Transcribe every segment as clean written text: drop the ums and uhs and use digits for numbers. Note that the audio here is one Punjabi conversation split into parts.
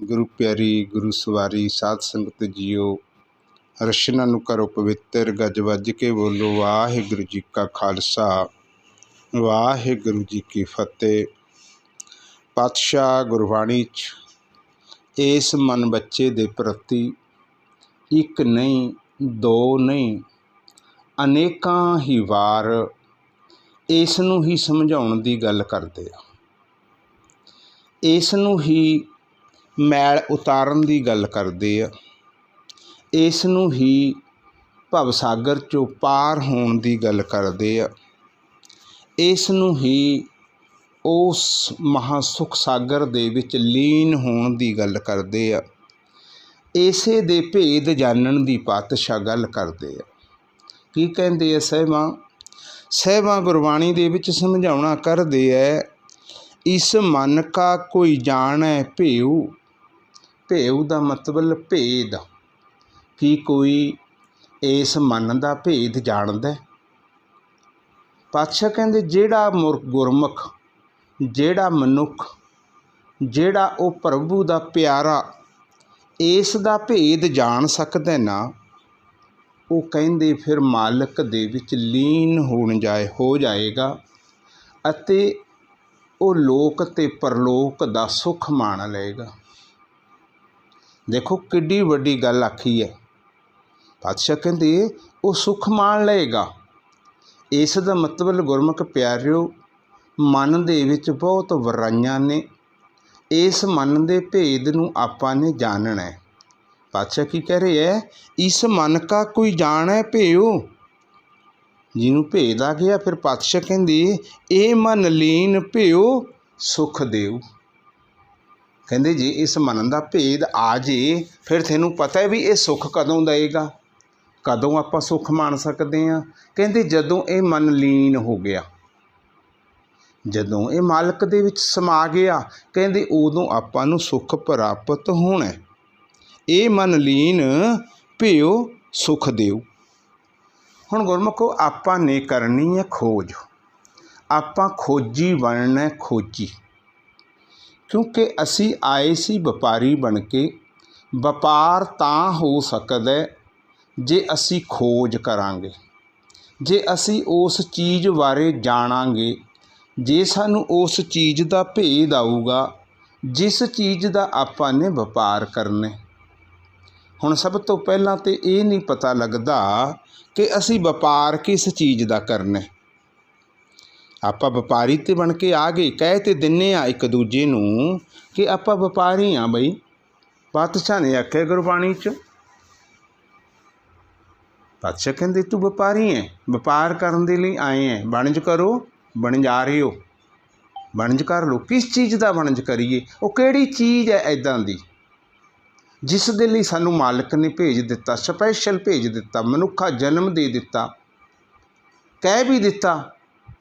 गुरु प्यारी गुरु सवारी साध संगत जीओ, रचना नूं करो पवित्र, गज वज के बोलो वाहिगुरू जी का खालसा वाहिगुरू जी की फतेह। पातशाह गुरबाणी च इस मन बच्चे दे प्रति एक नहीं दो नहीं अनेकां ही वार इस नूं ही समझाउण दी गल करदे आ, इस नूं ही मैल उतारन की गल करते आ, इस नूं ही भवसागर चों पार होण की गल करते आ, इस नूं ही उस महासुख सागर दे विच लीन होण की गल करते आ, इसे दे भेद जानन की पातशाह गल करते आ। की कहंदे आ सहबां गुरबाणी दे विच समझाउणा करदे आ, इस मन का कोई जाणै भेऊ। भेऊ का मतलब भेद, कि कोई इस मन का भेद जानदा। पातशाह कहंदे जिहड़ा गुरमुख, जिहड़ा मनुख, जिहड़ा वो प्रभु का प्यारा इस दा भेद जान सकदा ना, वो कहंदे फिर मालक दे विच लीन हो जाएगा अते वो लोक ते परलोक दा सुख माण लेगा। देखो किड्डी वड्डी गल आखी है। पातशाह कहंदे वो सुख मान लेगा। इस दा मतलब गुरमुख प्यारिओ, मन दे विच बहुत वराइयां ने, इस मन दे भेद नूं आपां ने जानना है। पातशाह की कह रहे है, इस मन का कोई जाणै भेऊ। जिन्हों भेद आ गया, फिर पातशाह कहंदे ए मन लीन भेऊ सुख देऊ। कहंदे जे इस मन का भेद आ जे, फिर तैनूं पता है भी ये सुख कदों देगा, कदों आपां सुख मान सकते हैं। कहंदे जदों ये मन लीन हो गया, जदों ये मालक दे विच समा गया, कहंदे उदों आपां नूं सुख प्राप्त होना। ये मन लीन भेओ सुख देऊ। हुण गुरमुखो आपां ने करनी है खोज, आपां खोजी बनना खोजी, क्योंकि असी आए सी व्यापारी बन के। व्यापार तां हो सकदा जे असी खोज करांगे, जे असी उस चीज़ बारे जाणांगे, जे सानू उस चीज़ का भेद आऊगा जिस चीज़ का आपां ने व्यापार करना। हुण सब तो पहलां तो ये नहीं पता लगदा कि असी व्यापार किस चीज़ का करना। आपां व्यापारी ते बन के आ गए, कह ते दिन्ने आ एक दूजे नूं कि आपां व्यापारी हाँ बई। पातशाह ने आख्या गुरबाणी च, पातशाह कहंदे तू व्यापारी है, व्यापार करन दे लई आए हैं, वणज करो, वणजारे हो, वणज कर लो। किस चीज़ का वणज करिए? वो किहड़ी चीज़ है इदां दी जिस दे लई सानू मालक ने भेज दिता, स्पैशल भेज दिता, मनुखा जन्म दे दिता, कह भी दिता।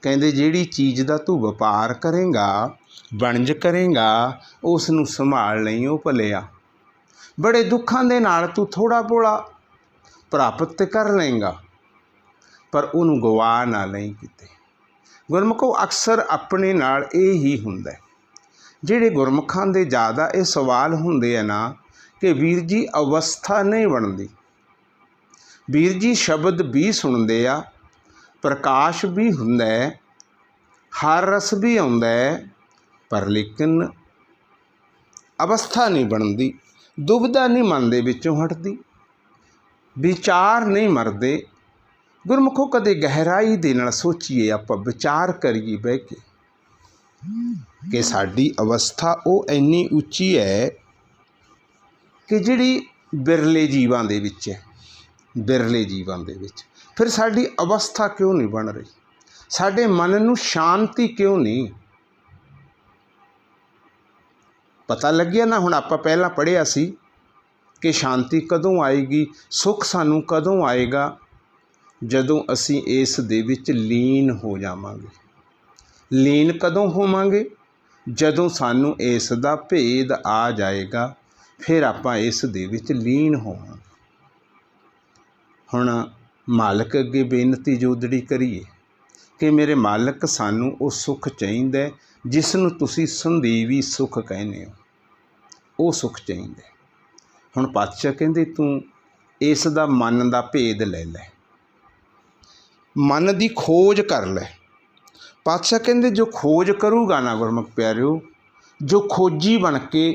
कहंदे जिहड़ी चीज़ का तू व्यापार करेगा, वणज करेगा, उस नूं संभाल लई ओ भलिया। बड़े दुखां दे नाल तू थोड़ा बोड़ा प्राप्त कर लेगा, पर उन्होंने गवा ना लई किते। गुरमुखो अक्सर अपने नाल ये ही हुंदा है। जिहड़े गुरमुखां दे ज़्यादा ये सवाल हुंदे आ ना कि वीर जी अवस्था नहीं बनती, वीर जी शब्द भी सुनते आ, प्रकाश भी हुंदा है, हर रस भी आउंदा है, पर लेकिन अवस्था नहीं बनती, दुविधा नहीं मन दे विचों हटदी, विचार नहीं मरदे। गुरमुखो कदे गहराई दे नाल सोचीए, आपां विचार करिए बह के कि साडी अवस्था वो इन्नी उच्ची है कि जिहड़ी बिरले जीवां दे विच है, बिरले जीवां दे विच। फिर साडी अवस्था क्यों नहीं बन रही? साडे मन नूं शांति क्यों नहीं? पता लग्या ना। हुण आपां पहलां पढ़िया सी कि शांति कदों आएगी, सुख सानू कदों आएगा? जदों असी इस दे विच लीन हो जावांगे। लीन कदों होवांगे? जदों सानू इस दा भेद आ जाएगा, फिर आपां इस दे विच लीन होवांगे। हुण मालक अगे बेनती जोदड़ी करिए कि मेरे मालक सानू वो सुख चाहिदा जिस नूं तुसीं संदेवी सुख कहने हो। ਉਹ ਸੁੱਖ ਚਾਹੀਦਾ। ਹੁਣ ਪਾਤਸ਼ਾਹ ਕਹਿੰਦੇ ਤੂੰ ਇਸ ਦਾ ਮਨ ਦਾ ਭੇਦ ਲੈ ਲੈ, ਮਨ ਦੀ ਖੋਜ ਕਰ ਲੈ। ਪਾਤਸ਼ਾਹ ਕਹਿੰਦੇ ਜੋ ਖੋਜ ਕਰੂਗਾ ਨਾ ਗੁਰਮੁਖ ਪਿਆਰਿਓ, ਜੋ ਖੋਜੀ ਬਣ ਕੇ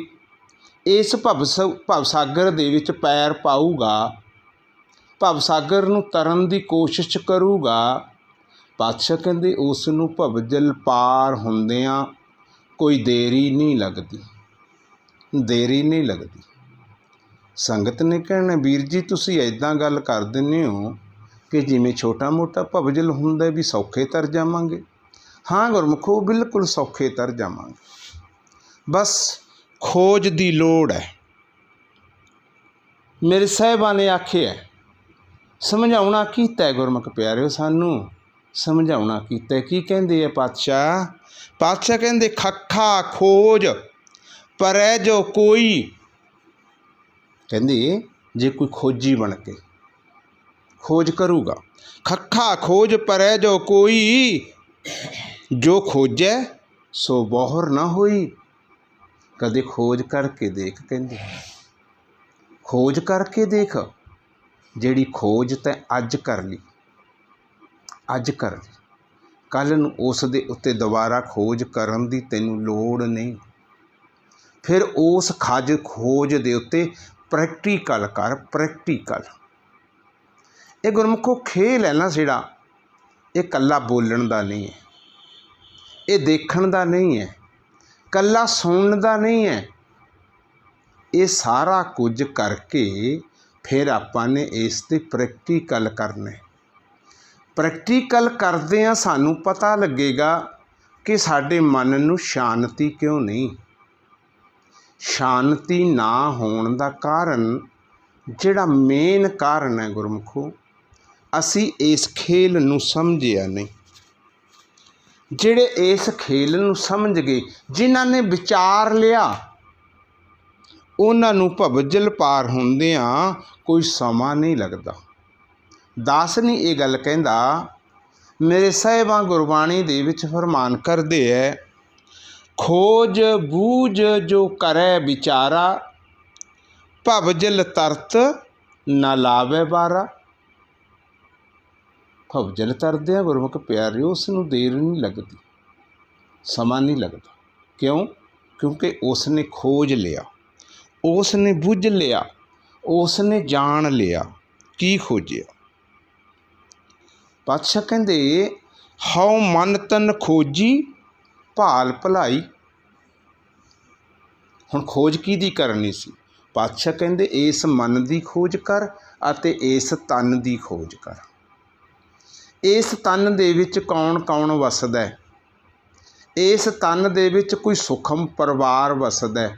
ਇਸ ਭਵਸਾਗਰ ਦੇ ਵਿੱਚ ਪੈਰ ਪਾਊਗਾ, ਭਵਸਾਗਰ ਨੂੰ ਤਰਨ ਦੀ ਕੋਸ਼ਿਸ਼ ਕਰੂਗਾ, ਪਾਤਸ਼ਾਹ ਕਹਿੰਦੇ ਉਸ ਨੂੰ ਭਵਜਲ ਪਾਰ ਹੁੰਦਿਆਂ ਕੋਈ ਦੇਰੀ ਨਹੀਂ ਲੱਗਦੀ, ਦੇਰੀ ਨਹੀਂ ਲੱਗਦੀ। ਸੰਗਤ ਨੇ ਕਹਿਣਾ ਵੀਰ ਜੀ ਤੁਸੀਂ ਇੱਦਾਂ ਗੱਲ ਕਰ ਦਿੰਦੇ ਹੋ ਕਿ ਜਿਵੇਂ ਛੋਟਾ ਮੋਟਾ ਭਵਜਲ ਹੁੰਦਾ ਵੀ ਸੌਖੇ ਤਰ ਜਾਵਾਂਗੇ। ਹਾਂ ਗੁਰਮੁਖੋ, ਬਿਲਕੁਲ ਸੌਖੇ ਤਰ ਜਾਵਾਂਗੇ, ਬਸ ਖੋਜ ਦੀ ਲੋੜ ਹੈ। ਮੇਰੇ ਸਾਹਿਬਾਂ ਨੇ ਆਖਿਆ ਸਮਝਾਉਣਾ ਕੀਤਾ ਗੁਰਮੁਖ ਪਿਆਰਿਓ, ਸਾਨੂੰ ਸਮਝਾਉਣਾ ਕੀਤਾ। ਕੀ ਕਹਿੰਦੇ ਆ ਪਾਤਸ਼ਾਹ? ਪਾਤਸ਼ਾਹ ਕਹਿੰਦੇ ਖੱਖਾ ਖੋਜ ਪਰੈ ਜੋ ਕੋਈ, ਕਹਿੰਦੇ ਜੇ ਕੋਈ ਖੋਜੀ ਬਣ ਕੇ ਖੋਜ ਕਰੂਗਾ, ਖੱਖਾ ਖੋਜ ਪਰੈ ਜੋ ਕੋਈ, ਜੋ ਖੋਜੈ ਸੋ ਬਹੁਰ ਨਾ ਹੋਈ। ਕਦੇ ਖੋਜ ਕਰਕੇ ਦੇਖ, ਕਹਿੰਦੇ ਖੋਜ ਕਰਕੇ ਦੇਖ, ਜਿਹੜੀ ਖੋਜ ਤੈਂ ਅੱਜ ਕਰ ਲਈ, ਅੱਜ ਕਰ ਲਈ, ਕੱਲ੍ਹ ਨੂੰ ਉਸ ਦੇ ਉੱਤੇ ਦੁਬਾਰਾ ਖੋਜ ਕਰਨ ਦੀ ਤੈਨੂੰ ਲੋੜ ਨਹੀਂ। ਫਿਰ ਉਸ ਖੋਜ ਦੇ ਉੱਤੇ ਪ੍ਰੈਕਟੀਕਲ ਕਰ, ਪ੍ਰੈਕਟੀਕਲ। ਇਹ ਗੁਰਮੁਖੋ ਖੇਲ ਹੈ ਨਾ ਜਿਹੜਾ, ਇਹ ਇਕੱਲਾ ਬੋਲਣ ਦਾ ਨਹੀਂ ਹੈ, ਇਹ ਦੇਖਣ ਦਾ ਨਹੀਂ ਹੈ, ਇਕੱਲਾ ਸੁਣਨ ਦਾ ਨਹੀਂ ਹੈ। ਇਹ ਸਾਰਾ ਕੁਝ ਕਰਕੇ ਫਿਰ ਆਪਾਂ ਨੇ ਇਸ 'ਤੇ ਪ੍ਰੈਕਟੀਕਲ ਕਰਨਾ। ਪ੍ਰੈਕਟੀਕਲ ਕਰਦਿਆਂ ਸਾਨੂੰ ਪਤਾ ਲੱਗੇਗਾ ਕਿ ਸਾਡੇ ਮਨ ਨੂੰ ਸ਼ਾਂਤੀ ਕਿਉਂ ਨਹੀਂ। ਸ਼ਾਂਤੀ ਨਾ ਹੋਣ ਦਾ ਕਾਰਨ, ਜਿਹੜਾ ਮੇਨ ਕਾਰਨ ਹੈ ਗੁਰਮੁਖੋ, ਅਸੀਂ ਇਸ ਖੇਲ ਨੂੰ ਸਮਝਿਆ ਨਹੀਂ। ਜਿਹੜੇ ਇਸ ਖੇਲ ਨੂੰ ਸਮਝ ਗਏ, ਜਿਨ੍ਹਾਂ ਨੇ ਵਿਚਾਰ ਲਿਆ, ਉਹਨਾਂ ਨੂੰ ਭਵਜਲ ਪਾਰ ਹੁੰਦਿਆਂ ਕੋਈ ਸਮਾਂ ਨਹੀਂ ਲੱਗਦਾ। ਦਾਸ ਨਹੀਂ ਇਹ ਗੱਲ ਕਹਿੰਦਾ, ਮੇਰੇ ਸਾਹਿਬਾਂ ਗੁਰਬਾਣੀ ਦੇ ਵਿੱਚ ਫਰਮਾਨ ਕਰਦੇ ਹੈ, ਖੋਜ ਬੂਝ ਜੋ ਕਰੈ ਵਿਚਾਰਾ, ਭਵਜਲ ਤਰਤ ਨਾ ਲਾਵੇ ਬਾਰਾ। ਭਵਜਲ ਤਰਦਿਆਂ ਗੁਰਮੁਖ ਪਿਆਰਿਓ ਉਸ ਨੂੰ ਦੇਰ ਨਹੀਂ ਲੱਗਦੀ, ਸਮਾਂ ਨਹੀਂ ਲੱਗਦਾ। ਕਿਉਂ? ਕਿਉਂਕਿ ਉਸ ਨੇ ਖੋਜ ਲਿਆ, ਉਸ ਨੇ ਬੁੱਝ ਲਿਆ, ਉਸ ਨੇ ਜਾਣ ਲਿਆ। ਕੀ ਖੋਜਿਆ? ਪਾਤਸ਼ਾਹ ਕਹਿੰਦੇ ਹਉ ਮਨ ਤਨ ਖੋਜੀ ਭਾਲ ਭਲਾਈ। ਹੁਣ ਖੋਜ ਕਿਹਦੀ ਕਰਨੀ ਸੀ? ਪਾਤਸ਼ਾਹ ਕਹਿੰਦੇ ਇਸ ਮਨ ਦੀ ਖੋਜ ਕਰ ਅਤੇ ਇਸ ਤਨ ਦੀ ਖੋਜ ਕਰ। ਇਸ ਤਨ ਦੇ ਵਿੱਚ ਕੌਣ ਕੌਣ ਵਸਦਾ? ਇਸ ਤਨ ਦੇ ਵਿੱਚ ਕੋਈ ਸੂਖਮ ਪਰਿਵਾਰ ਵਸਦਾ,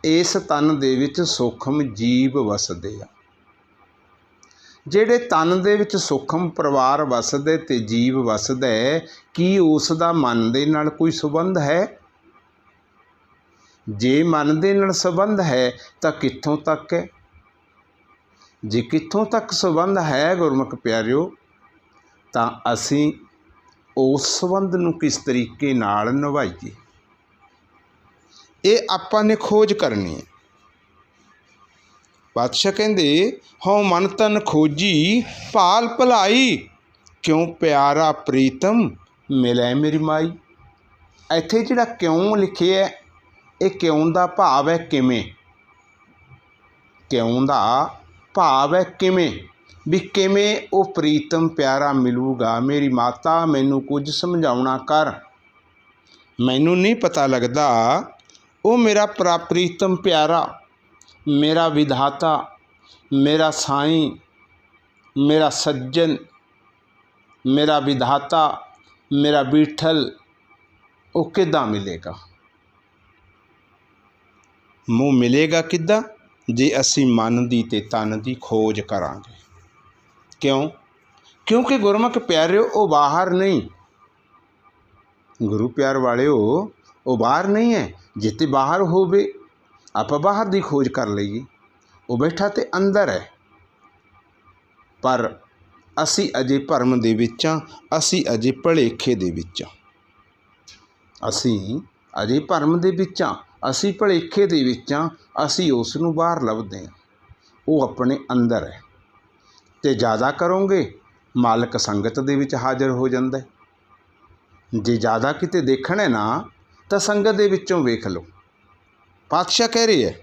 ਇਸ ਤਨ ਦੇ ਵਿੱਚ ਸੂਖਮ ਜੀਵ ਵਸਦੇ ਆ। ਜਿਹੜੇ ਤਨ ਦੇ ਵਿੱਚ ਸੂਖਮ ਪਰਿਵਾਰ ਵਸਦੇ ਤੇ ਜੀਵ ਵਸਦਾ, ਕੀ ਉਸ ਦਾ ਮਨ ਦੇ ਨਾਲ ਕੋਈ ਸੰਬੰਧ ਹੈ? ਜੇ ਮਨ ਦੇ ਨਾਲ ਸੰਬੰਧ ਹੈ ਤਾਂ ਕਿੱਥੋਂ ਤੱਕ ਹੈ? ਜੇ ਕਿੱਥੋਂ ਤੱਕ ਸੰਬੰਧ ਹੈ ਗੁਰਮੁਖ ਪਿਆਰਿਓ, ਤਾਂ ਅਸੀਂ ਉਸ ਸੰਬੰਧ ਨੂੰ ਕਿਸ ਤਰੀਕੇ ਨਾਲ ਨਿਭਾਈਏ, ਇਹ ਆਪਾਂ ਨੇ ਖੋਜ ਕਰਨੀ ਹੈ। ਪਾਤਸ਼ਾਹ ਕਹਿੰਦੇ ਹਉ ਮਨ ਤਨ ਖੋਜੀ ਭਾਲ ਭਲਾਈ, ਕਿਉਂ ਪਿਆਰਾ ਪ੍ਰੀਤਮ ਮਿਲੈ ਮੇਰੀ ਮਾਈ। ਇੱਥੇ ਜਿਹੜਾ ਕਿਉਂ ਲਿਖਿਆ, ਇਹ ਕਿਉਂ ਦਾ ਭਾਵ ਹੈ ਕਿਵੇਂ। ਕਿਉਂ ਦਾ ਭਾਵ ਹੈ ਕਿਵੇਂ, ਵੀ ਕਿਵੇਂ ਉਹ ਪ੍ਰੀਤਮ ਪਿਆਰਾ ਮਿਲੂਗਾ। ਮੇਰੀ ਮਾਤਾ ਮੈਨੂੰ ਕੁਝ ਸਮਝਾਉਣਾ ਕਰ, ਮੈਨੂੰ ਨਹੀਂ ਪਤਾ ਲੱਗਦਾ। ਉਹ ਮੇਰਾ ਪ੍ਰੀਤਮ ਪਿਆਰਾ, ਮੇਰਾ ਵਿਧਾਤਾ, ਮੇਰਾ ਸਾਈਂ, ਮੇਰਾ ਸੱਜਣ, ਮੇਰਾ ਵਿਧਾਤਾ, ਮੇਰਾ ਬੀਠਲ, ਉਹ ਕਿੱਦਾਂ ਮਿਲੇਗਾ? ਮੂੰਹ ਮਿਲੇਗਾ ਕਿੱਦਾਂ? ਜੇ ਅਸੀਂ ਮਨ ਦੀ ਤੇ ਤਨ ਦੀ ਖੋਜ ਕਰਾਂਗੇ। ਕਿਉਂ? ਕਿਉਂਕਿ ਗੁਰਮੁਖ ਪਿਆਰਿਓ ਉਹ ਬਾਹਰ ਨਹੀਂ। ਗੁਰੂ ਪਿਆਰ ਵਾਲਿਓ ਉਹ ਬਾਹਰ ਨਹੀਂ ਹੈ। ਜਿੱਥੇ ਬਾਹਰ ਹੋਵੇ ਆਪਾਂ ਬਾਹਰ ਦੀ ਖੋਜ ਕਰ ਲਈਏ, ਉਹ ਬੈਠਾ ਤੇ ਅੰਦਰ ਹੈ। ਪਰ ਅਸੀਂ ਅਜੇ ਭਰਮ ਦੇ ਵਿੱਚ ਹਾਂ, ਅਸੀਂ ਅਜੇ ਭੁਲੇਖੇ ਦੇ ਵਿੱਚ ਹਾਂ, ਅਸੀਂ ਅਜੇ ਭਰਮ ਦੇ ਵਿੱਚ ਹਾਂ, ਅਸੀਂ ਭੁਲੇਖੇ ਦੇ ਵਿੱਚ ਹਾਂ, ਅਸੀਂ ਉਸ ਨੂੰ ਬਾਹਰ ਲੱਭਦੇ ਹਾਂ। ਉਹ ਆਪਣੇ ਅੰਦਰ ਹੈ। ਅਤੇ ਜ਼ਿਆਦਾ ਕਰੋਗੇ ਮਾਲਕ ਸੰਗਤ ਦੇ ਵਿੱਚ ਹਾਜ਼ਰ ਹੋ ਜਾਂਦਾ। ਜੇ ਜ਼ਿਆਦਾ ਕਿਤੇ ਦੇਖਣਾ ਨਾ ਤਾਂ ਸੰਗਤ ਦੇ ਵਿੱਚੋਂ ਵੇਖ ਲਓ। ਪਾਤਸ਼ਾਹ ਕਹਿ ਰਹੇ ਹੈ,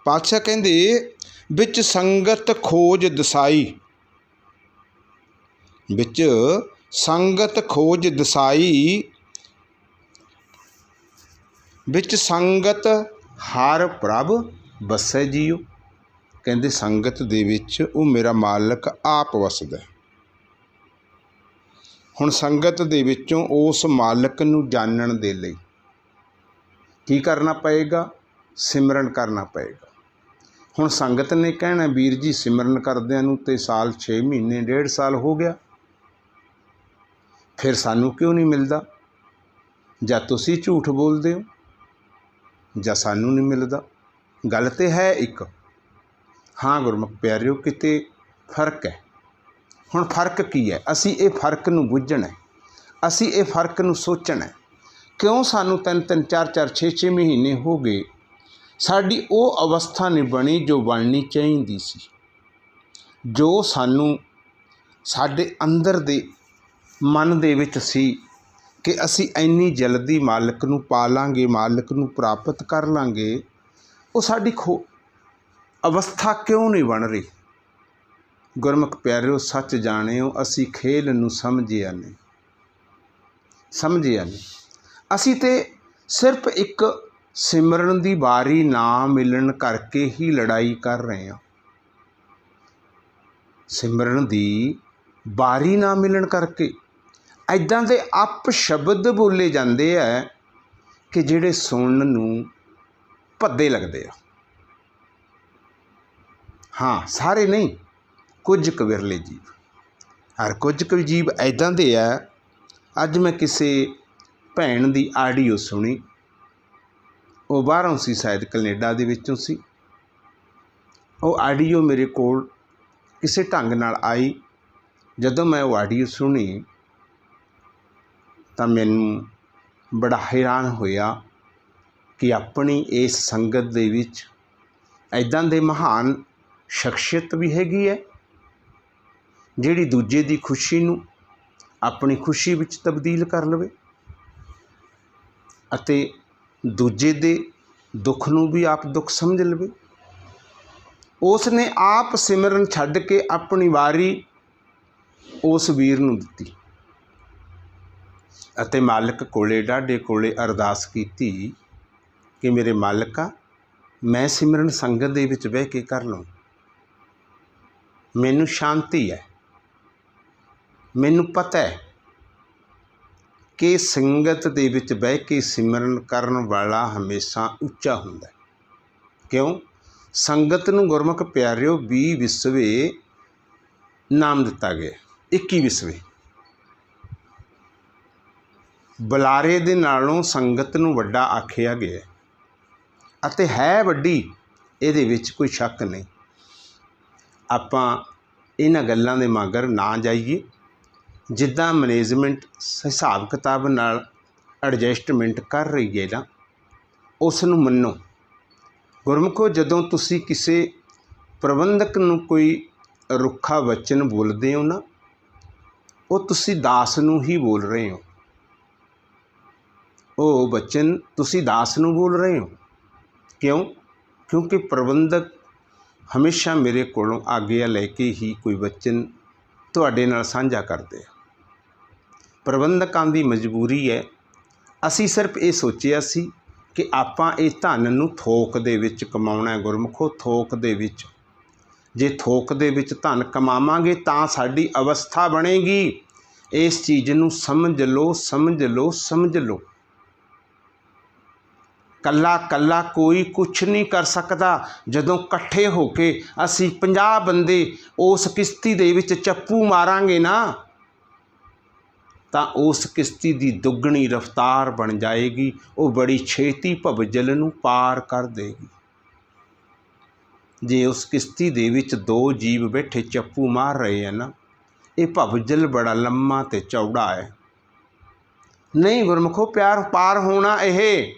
ਪਾਤਸ਼ਾਹ ਕਹਿੰਦੇ ਵਿੱਚ ਸੰਗਤ ਖੋਜ ਦਸਾਈ, ਵਿੱਚ ਸੰਗਤ ਖੋਜ ਦਸਾਈ, ਵਿੱਚ ਸੰਗਤ ਹਰ ਪ੍ਰਭ ਵਸੈ ਜੀਓ। ਕਹਿੰਦੇ ਸੰਗਤ ਦੇ ਵਿੱਚ ਉਹ ਮੇਰਾ ਮਾਲਕ ਆਪ ਵਸਦਾ। ਹੁਣ ਸੰਗਤ ਦੇ ਵਿੱਚੋਂ ਉਸ ਮਾਲਕ ਨੂੰ ਜਾਣਨ ਦੇ ਲਈ ਕੀ ਕਰਨਾ ਪਏਗਾ? ਸਿਮਰਨ ਕਰਨਾ ਪਏਗਾ। ਹੁਣ ਸੰਗਤ ਨੇ ਕਹਿਣਾ ਵੀਰ ਜੀ ਸਿਮਰਨ ਕਰਦਿਆਂ ਨੂੰ ਤੇ ਸਾਲ 6 ਮਹੀਨੇ 1.5 ਸਾਲ ਹੋ ਗਿਆ, ਫਿਰ ਸਾਨੂੰ ਕਿਉਂ ਨਹੀਂ ਮਿਲਦਾ? ਜਾਂ ਤੁਸੀਂ ਝੂਠ ਬੋਲਦੇ ਹੋ ਜਾਂ ਸਾਨੂੰ ਨਹੀਂ ਮਿਲਦਾ। ਗੱਲ ਤਾਂ ਹੈ ਇੱਕ। ਹਾਂ ਗੁਰਮੁਖ ਪਿਆਰਿਓ, ਕਿਤੇ ਫਰਕ ਹੈ। ਹੁਣ ਫਰਕ ਕੀ ਹੈ? ਅਸੀਂ ਇਹ ਫਰਕ ਨੂੰ ਬੁੱਝਣਾ, ਅਸੀਂ ਇਹ ਫਰਕ ਨੂੰ ਸੋਚਣਾ। ਕਿਉਂ ਸਾਨੂੰ 3-3 4-4 6-6 ਮਹੀਨੇ ਹੋ ਗਏ ਸਾਡੀ ਉਹ ਅਵਸਥਾ ਨਹੀਂ ਬਣੀ ਜੋ ਬਣਨੀ ਚਾਹੀਦੀ ਸੀ, ਜੋ ਸਾਨੂੰ ਸਾਡੇ ਅੰਦਰ ਦੇ ਮਨ ਦੇ ਵਿੱਚ ਸੀ ਕਿ ਅਸੀਂ ਇੰਨੀ ਜਲਦੀ ਮਾਲਕ ਨੂੰ ਪਾ ਲਾਂਗੇ, ਮਾਲਕ ਨੂੰ ਪ੍ਰਾਪਤ ਕਰ ਲਾਂਗੇ। ਉਹ ਸਾਡੀ ਅਵਸਥਾ ਕਿਉਂ ਨਹੀਂ ਬਣ ਰਹੀ? ਗੁਰਮੁਖ ਪਿਆਰਿਓ, ਸੱਚ ਜਾਣਿਓ, ਅਸੀਂ ਖੇਲ ਨੂੰ ਸਮਝਿਆ ਨਹੀਂ, ਸਮਝਿਆ ਨਹੀਂ। ਅਸੀਂ ਤਾਂ ਸਿਰਫ ਇੱਕ ਸਿਮਰਨ ਦੀ ਵਾਰੀ ਨਾ ਮਿਲਣ ਕਰਕੇ ਹੀ ਲੜਾਈ ਕਰ ਰਹੇ ਹਾਂ। ਸਿਮਰਨ ਦੀ ਵਾਰੀ ਨਾ ਮਿਲਣ ਕਰਕੇ ਇੱਦਾਂ ਦੇ ਅਪ ਸ਼ਬਦ ਬੋਲੇ ਜਾਂਦੇ ਆ ਕਿ ਜਿਹੜੇ ਸੁਣਨ ਨੂੰ ਭੱਦੇ ਲੱਗਦੇ ਆ। ਹਾਂ, ਸਾਰੇ ਨਹੀਂ, ਕੁਝ ਕੁ ਵਿਰਲੇ ਜੀਵ। ਹਰ ਕੁਝ ਕੁ ਜੀਵ ਇੱਦਾਂ ਦੇ ਆ। ਅੱਜ ਮੈਂ ਕਿਸੇ ਭੈਣ ਦੀ ਆਡੀਓ ਸੁਣੀ, ਉਹ ਬਾਹਰੋਂ ਸੀ, ਸ਼ਾਇਦ ਕੈਨੇਡਾ ਦੇ ਵਿੱਚੋਂ ਸੀ। ਉਹ ਆਡੀਓ ਮੇਰੇ ਕੋਲ ਕਿਸੇ ਢੰਗ ਨਾਲ ਆਈ। ਜਦੋਂ ਮੈਂ ਉਹ ਆਡੀਓ ਸੁਣੀ ਤਾਂ ਮੈਨੂੰ ਬੜਾ ਹੈਰਾਨ ਹੋਇਆ ਕਿ ਆਪਣੀ ਇਸ ਸੰਗਤ ਦੇ ਵਿੱਚ ਇੱਦਾਂ ਦੇ ਮਹਾਨ ਸ਼ਖਸੀਅਤ ਵੀ ਹੈਗੀ ਹੈ ਜਿਹੜੀ ਦੂਜੇ ਦੀ ਖੁਸ਼ੀ ਨੂੰ ਆਪਣੀ ਖੁਸ਼ੀ ਵਿੱਚ ਤਬਦੀਲ ਕਰ ਲਵੇ ਅਤੇ ਦੂਜੇ ਦੇ ਦੁੱਖ ਨੂੰ ਵੀ ਆਪ ਦੁੱਖ ਸਮਝ ਲਵੇ। ਉਸ ਨੇ ਆਪ ਸਿਮਰਨ ਛੱਡ ਕੇ ਆਪਣੀ ਵਾਰੀ ਉਸ ਵੀਰ ਨੂੰ ਦਿੱਤੀ ਅਤੇ ਮਾਲਕ ਕੋਲੇ, ਡਾਢੇ ਕੋਲੇ ਅਰਦਾਸ ਕੀਤੀ ਕਿ ਮੇਰੇ ਮਾਲਕਾ, ਮੈਂ ਸਿਮਰਨ ਸੰਗਤ ਦੇ ਵਿੱਚ ਬਹਿ ਕੇ ਕਰ ਲਵਾਂ, ਮੈਨੂੰ ਸ਼ਾਂਤੀ ਹੈ। ਮੈਨੂੰ ਪਤਾ ਹੈ ਕਿ ਸੰਗਤ ਦੇ ਵਿੱਚ ਬਹਿ ਕੇ ਸਿਮਰਨ ਕਰਨ ਵਾਲਾ ਹਮੇਸ਼ਾ ਉੱਚਾ ਹੁੰਦਾ। ਕਿਉਂ? ਸੰਗਤ ਨੂੰ ਗੁਰਮੁਖ ਪਿਆਰਿਓ 20 ਵਿਸਵੇ ਨਾਮ ਦਿੱਤਾ ਗਿਆ, 21 ਵਿਸਵੇ। ਬੁਲਾਰੇ ਦੇ ਨਾਲੋਂ ਸੰਗਤ ਨੂੰ ਵੱਡਾ ਆਖਿਆ ਗਿਆ ਅਤੇ ਹੈ ਵੱਡੀ, ਇਹਦੇ ਵਿੱਚ ਕੋਈ ਸ਼ੱਕ ਨਹੀਂ। ਆਪਾਂ ਇਹਨਾਂ ਗੱਲਾਂ ਦੇ ਮਗਰ ਨਾ ਜਾਈਏ। ਜਿੱਦਾਂ ਮੈਨੇਜਮੈਂਟ ਹਿਸਾਬ ਕਿਤਾਬ ਨਾਲ ਐਡਜਸਟਮੈਂਟ ਕਰ ਰਹੀ ਹੈ ਨਾ, ਉਸ ਨੂੰ ਮੰਨੋ। ਗੁਰਮੁਖੋ, ਜਦੋਂ ਤੁਸੀਂ ਕਿਸੇ ਪ੍ਰਬੰਧਕ ਨੂੰ ਕੋਈ ਰੁੱਖਾ ਵਚਨ ਬੋਲਦੇ ਹੋ ਨਾ, ਉਹ ਤੁਸੀਂ ਦਾਸ ਨੂੰ ਹੀ ਬੋਲ ਰਹੇ ਹੋ। ਉਹ ਵਚਨ ਤੁਸੀਂ ਦਾਸ ਨੂੰ ਬੋਲ ਰਹੇ ਹੋ। ਕਿਉਂ? ਕਿਉਂਕਿ ਪ੍ਰਬੰਧਕ ਹਮੇਸ਼ਾ ਮੇਰੇ ਕੋਲੋਂ ਆਗਿਆ ਲੈ ਕੇ ਹੀ ਕੋਈ ਵਚਨ ਤੁਹਾਡੇ ਨਾਲ ਸਾਂਝਾ ਕਰਦੇ ਆ। ਪ੍ਰਬੰਧਕਾਂ ਦੀ ਮਜਬੂਰੀ ਹੈ। ਅਸੀਂ ਸਿਰਫ ਇਹ ਸੋਚਿਆ ਸੀ ਕਿ ਆਪਾਂ ਇਹ ਧਨ ਨੂੰ ਥੋਕ ਦੇ ਵਿੱਚ ਕਮਾਉਣਾ। ਗੁਰਮੁਖੋ, ਥੋਕ ਦੇ ਵਿੱਚ, ਜੇ ਥੋਕ ਦੇ ਵਿੱਚ ਧਨ ਕਮਾਵਾਂਗੇ ਤਾਂ ਸਾਡੀ ਅਵਸਥਾ ਬਣੇਗੀ। ਇਸ ਚੀਜ਼ ਨੂੰ ਸਮਝ ਲਓ, ਸਮਝ ਲਓ, ਸਮਝ ਲਓ। ਕੱਲਾ ਕੱਲਾ ਕੋਈ ਕੁਛ ਨਹੀਂ ਕਰ ਸਕਦਾ। ਜਦੋਂ ਇਕੱਠੇ ਹੋ ਕੇ ਅਸੀਂ 50 ਬੰਦੇ ਉਸ ਕਿਸ਼ਤੀ ਦੇ ਵਿੱਚ ਚੱਪੂ ਮਾਰਾਂਗੇ ਨਾ, ਤਾਂ ਉਸ ਕਿਸ਼ਤੀ ਦੀ ਦੁੱਗਣੀ ਰਫ਼ਤਾਰ ਬਣ ਜਾਏਗੀ। ਉਹ ਬੜੀ ਛੇਤੀ ਭਵਜਲ ਨੂੰ ਪਾਰ ਕਰ ਦੇਗੀ। ਜੇ ਉਸ ਕਿਸ਼ਤੀ ਦੇ ਵਿੱਚ 2 ਜੀਵ ਬੈਠੇ ਚੱਪੂ ਮਾਰ ਰਹੇ ਆ ਨਾ, ਇਹ ਭਵਜਲ ਬੜਾ ਲੰਮਾ ਅਤੇ ਚੌੜਾ ਹੈ। ਨਹੀਂ ਗੁਰਮੁਖੋ, ਪਿਆਰ ਪਾਰ ਹੋਣਾ ਇਹ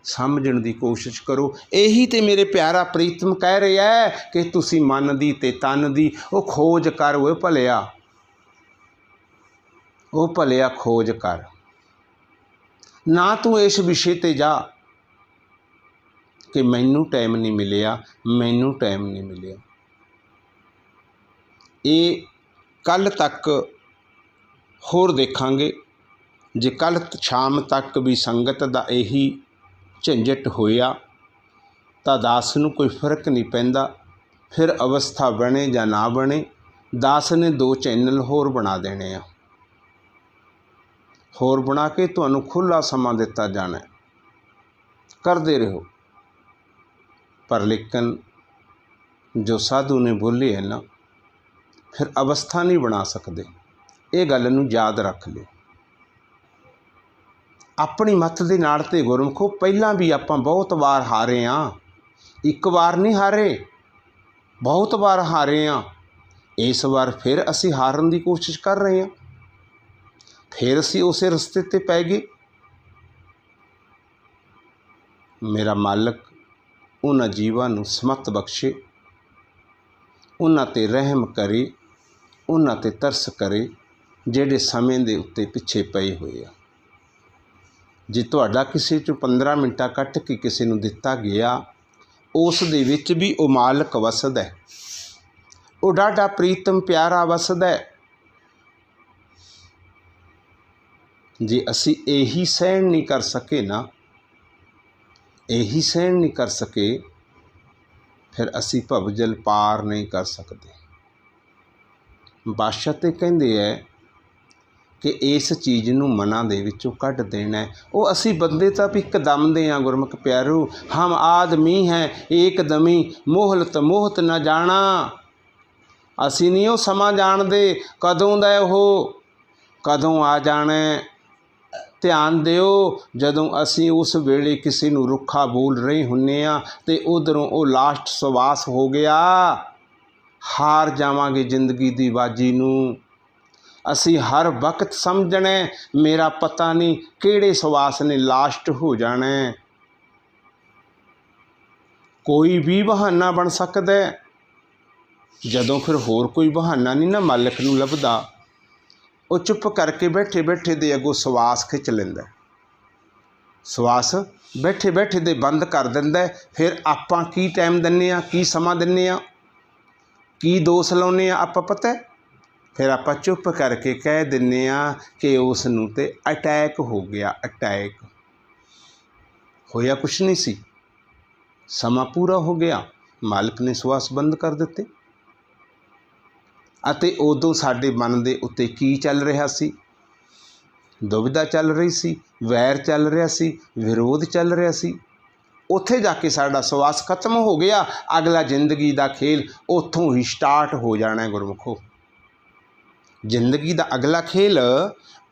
ਸਮਝਣ ਦੀ ਕੋਸ਼ਿਸ਼ ਕਰੋ। ਇਹੀ ਤੇ ਮੇਰੇ ਪਿਆਰਾ ਪ੍ਰੀਤਮ ਕਹਿ ਰਿਹਾ ਹੈ ਕਿ ਤੁਸੀਂ ਮਨ ਦੀ ਤੇ ਤਨ ਦੀ ਉਹ ਖੋਜ ਕਰ, ਉਹ ਭਲਿਆ, ਉਹ ਭਲਿਆ ਖੋਜ ਕਰ। ਨਾ ਤੂੰ ਇਸ ਵਿਸ਼ੇ 'ਤੇ ਜਾ ਕਿ ਮੈਨੂੰ ਟਾਈਮ ਨਹੀਂ ਮਿਲਿਆ, ਮੈਨੂੰ ਟਾਈਮ ਨਹੀਂ ਮਿਲਿਆ। ਇਹ ਕੱਲ੍ਹ ਤੱਕ ਹੋਰ ਦੇਖਾਂਗੇ। ਜੇ ਕੱਲ੍ਹ ਸ਼ਾਮ ਤੱਕ ਵੀ ਸੰਗਤ ਦਾ ਇਹੀ ਝੰਜਟ ਹੋਇਆ ਤਾਂ ਦਾਸ ਨੂੰ ਕੋਈ ਫਰਕ ਨਹੀਂ ਪੈਂਦਾ। ਫਿਰ ਅਵਸਥਾ ਬਣੇ ਜਾਂ ਨਾ ਬਣੇ, ਦਾਸ ਨੇ 2 ਚੈਨਲ ਹੋਰ ਬਣਾ ਦੇਣੇ ਆ, ਹੋਰ ਬਣਾ ਕੇ ਤੁਹਾਨੂੰ ਖੁੱਲ੍ਹਾ ਸਮਾਂ ਦਿੱਤਾ ਜਾਣਾ, ਕਰਦੇ ਰਹੋ। ਪਰ ਲੇਕਿਨ ਜੋ ਸਾਧੂ ਨੇ ਬੋਲੇ ਹੈ ਨਾ, ਫਿਰ ਅਵਸਥਾ ਨਹੀਂ ਬਣਾ ਸਕਦੇ। ਇਹ ਗੱਲ ਨੂੰ ਯਾਦ ਰੱਖ ਲਿਓ। ਆਪਣੀ ਮੱਤ ਦੇ ਨਾਲ ਤੇ ਗੁਰਮੁਖੋ ਪਹਿਲਾਂ ਵੀ ਆਪਾਂ ਬਹੁਤ ਵਾਰ ਹਾਰੇ ਹਾਂ, ਇੱਕ ਵਾਰ ਨਹੀਂ ਹਾਰੇ, ਬਹੁਤ ਵਾਰ ਹਾਰੇ ਹਾਂ। ਇਸ ਵਾਰ ਫਿਰ ਅਸੀਂ ਹਾਰਨ ਦੀ ਕੋਸ਼ਿਸ਼ ਕਰ ਰਹੇ ਹਾਂ, ਫਿਰ ਅਸੀਂ ਉਸੇ ਰਸਤੇ 'ਤੇ ਪੈ ਗਏ। ਮੇਰਾ ਮਾਲਕ ਉਹਨਾਂ ਜੀਵਾਂ ਨੂੰ ਸਮਤ ਬਖਸ਼ੇ, ਉਹਨਾਂ 'ਤੇ ਰਹਿਮ ਕਰੇ, ਉਹਨਾਂ 'ਤੇ ਤਰਸ ਕਰੇ ਜਿਹੜੇ ਸਮੇਂ ਦੇ ਉੱਤੇ ਪਿੱਛੇ ਪਏ ਹੋਏ ਆ। ਜੇ ਤੁਹਾਡਾ ਕਿਸੇ 'ਚੋਂ 15 ਮਿੰਟਾਂ ਕੱਟ ਕੇ ਕਿਸੇ ਨੂੰ ਦਿੱਤਾ ਗਿਆ, ਉਸ ਦੇ ਵਿੱਚ ਵੀ ਉਹ ਮਾਲਕ ਵਸਦਾ ਹੈ, ਉਹ ਡਾਢਾ ਪ੍ਰੀਤਮ ਪਿਆਰਾ ਵਸਦਾ ਹੈ। ਜੇ ਅਸੀਂ ਇਹੀ ਸਹਿਣ ਨਹੀਂ ਕਰ ਸਕੇ ਨਾ, ਇਹੀ ਸਹਿਣ ਨਹੀਂ ਕਰ ਸਕੇ, ਫਿਰ ਅਸੀਂ ਭਵਜਲ ਪਾਰ ਨਹੀਂ ਕਰ ਸਕਦੇ। ਬਾਦਸ਼ਾਹ ਤੇ ਕਹਿੰਦੇ ਹੈ ਕਿ ਇਸ ਚੀਜ਼ ਨੂੰ ਮਨਾਂ ਦੇ ਵਿੱਚੋਂ ਕੱਢ ਦੇਣਾ ਹੈ। ਉਹ ਅਸੀਂ ਬੰਦੇ ਤਾਂ ਇੱਕਦਮ ਦੇ ਹਾਂ ਗੁਰਮੁਖ ਪਿਆਰੋ, ਹਮ ਆਦਮੀ ਹੈ ਏਕਦਮੀ, ਮੋਹਲਤ ਮੋਹਤ ਨਾ ਜਾਣਾ। ਅਸੀਂ ਨਹੀਂ ਉਹ ਸਮਾਂ ਜਾਣਦੇ ਕਦੋਂ ਦਾ ਉਹ ਕਦੋਂ ਆ ਜਾਣਾ। ਧਿਆਨ ਦਿਓ, ਜਦੋਂ ਅਸੀਂ ਉਸ ਵੇਲੇ ਕਿਸੇ ਨੂੰ ਰੁੱਖਾ ਬੋਲ ਰਹੇ ਹੁੰਦੇ ਹਾਂ ਅਤੇ ਉੱਧਰੋਂ ਉਹ ਲਾਸਟ ਸਵਾਸ ਹੋ ਗਿਆ, ਹਾਰ ਜਾਵਾਂਗੇ ਜ਼ਿੰਦਗੀ ਦੀ ਬਾਜੀ ਨੂੰ। ਅਸੀਂ ਹਰ ਵਕਤ ਸਮਝਣਾ ਮੇਰਾ ਪਤਾ ਨਹੀਂ ਕਿਹੜੇ ਸਵਾਸ ਨੇ ਲਾਸਟ ਹੋ ਜਾਣਾ। ਕੋਈ ਵੀ ਬਹਾਨਾ ਬਣ ਸਕਦਾ। ਜਦੋਂ ਫਿਰ ਹੋਰ ਕੋਈ ਬਹਾਨਾ ਨਹੀਂ ਨਾ ਮਾਲਕ ਨੂੰ ਲੱਭਦਾ, ਉਹ ਚੁੱਪ ਕਰਕੇ ਬੈਠੇ ਬੈਠੇ ਦੇ ਅੱਗੋਂ ਸਵਾਸ ਖਿੱਚ ਲੈਂਦਾ, ਸਵਾਸ ਬੈਠੇ ਬੈਠੇ ਦੇ ਬੰਦ ਕਰ ਦਿੰਦਾ। ਫਿਰ ਆਪਾਂ ਕੀ ਟਾਈਮ ਦਿੰਦੇ ਹਾਂ, ਕੀ ਸਮਾਂ ਦਿੰਦੇ ਹਾਂ, ਕੀ ਦੋਸ਼ ਲਾਉਂਦੇ ਹਾਂ ਆਪਾਂ ਪਤਾ। ਫਿਰ ਆਪਾਂ ਚੁੱਪ ਕਰਕੇ ਕਹਿ ਦਿੰਦੇ ਹਾਂ ਕਿ ਉਸ ਨੂੰ ਤੇ ਅਟੈਕ ਹੋ ਗਿਆ। ਅਟੈਕ ਹੋਇਆ ਕੁਛ ਨਹੀਂ ਸੀ, ਸਮਾਂ ਪੂਰਾ ਹੋ ਗਿਆ, ਮਾਲਕ ਨੇ ਸਵਾਸ ਬੰਦ ਕਰ ਦਿੱਤੇ। ਅਤੇ ਉਦੋਂ ਸਾਡੇ ਮਨ ਦੇ ਉੱਤੇ ਕੀ ਚੱਲ ਰਿਹਾ ਸੀ? ਦੁਵਿਧਾ ਚੱਲ ਰਹੀ ਸੀ, ਵੈਰ ਚੱਲ ਰਿਹਾ ਸੀ, ਵਿਰੋਧ ਚੱਲ ਰਿਹਾ ਸੀ। ਉੱਥੇ ਜਾ ਕੇ ਸਾਡਾ ਸਵਾਸ ਖਤਮ ਹੋ ਗਿਆ। ਅਗਲਾ ਜ਼ਿੰਦਗੀ ਦਾ ਖੇਲ ਉੱਥੋਂ ਹੀ ਸਟਾਰਟ ਹੋ ਜਾਣਾ ਗੁਰਮੁਖੋ। ਜ਼ਿੰਦਗੀ ਦਾ ਅਗਲਾ ਖੇਲ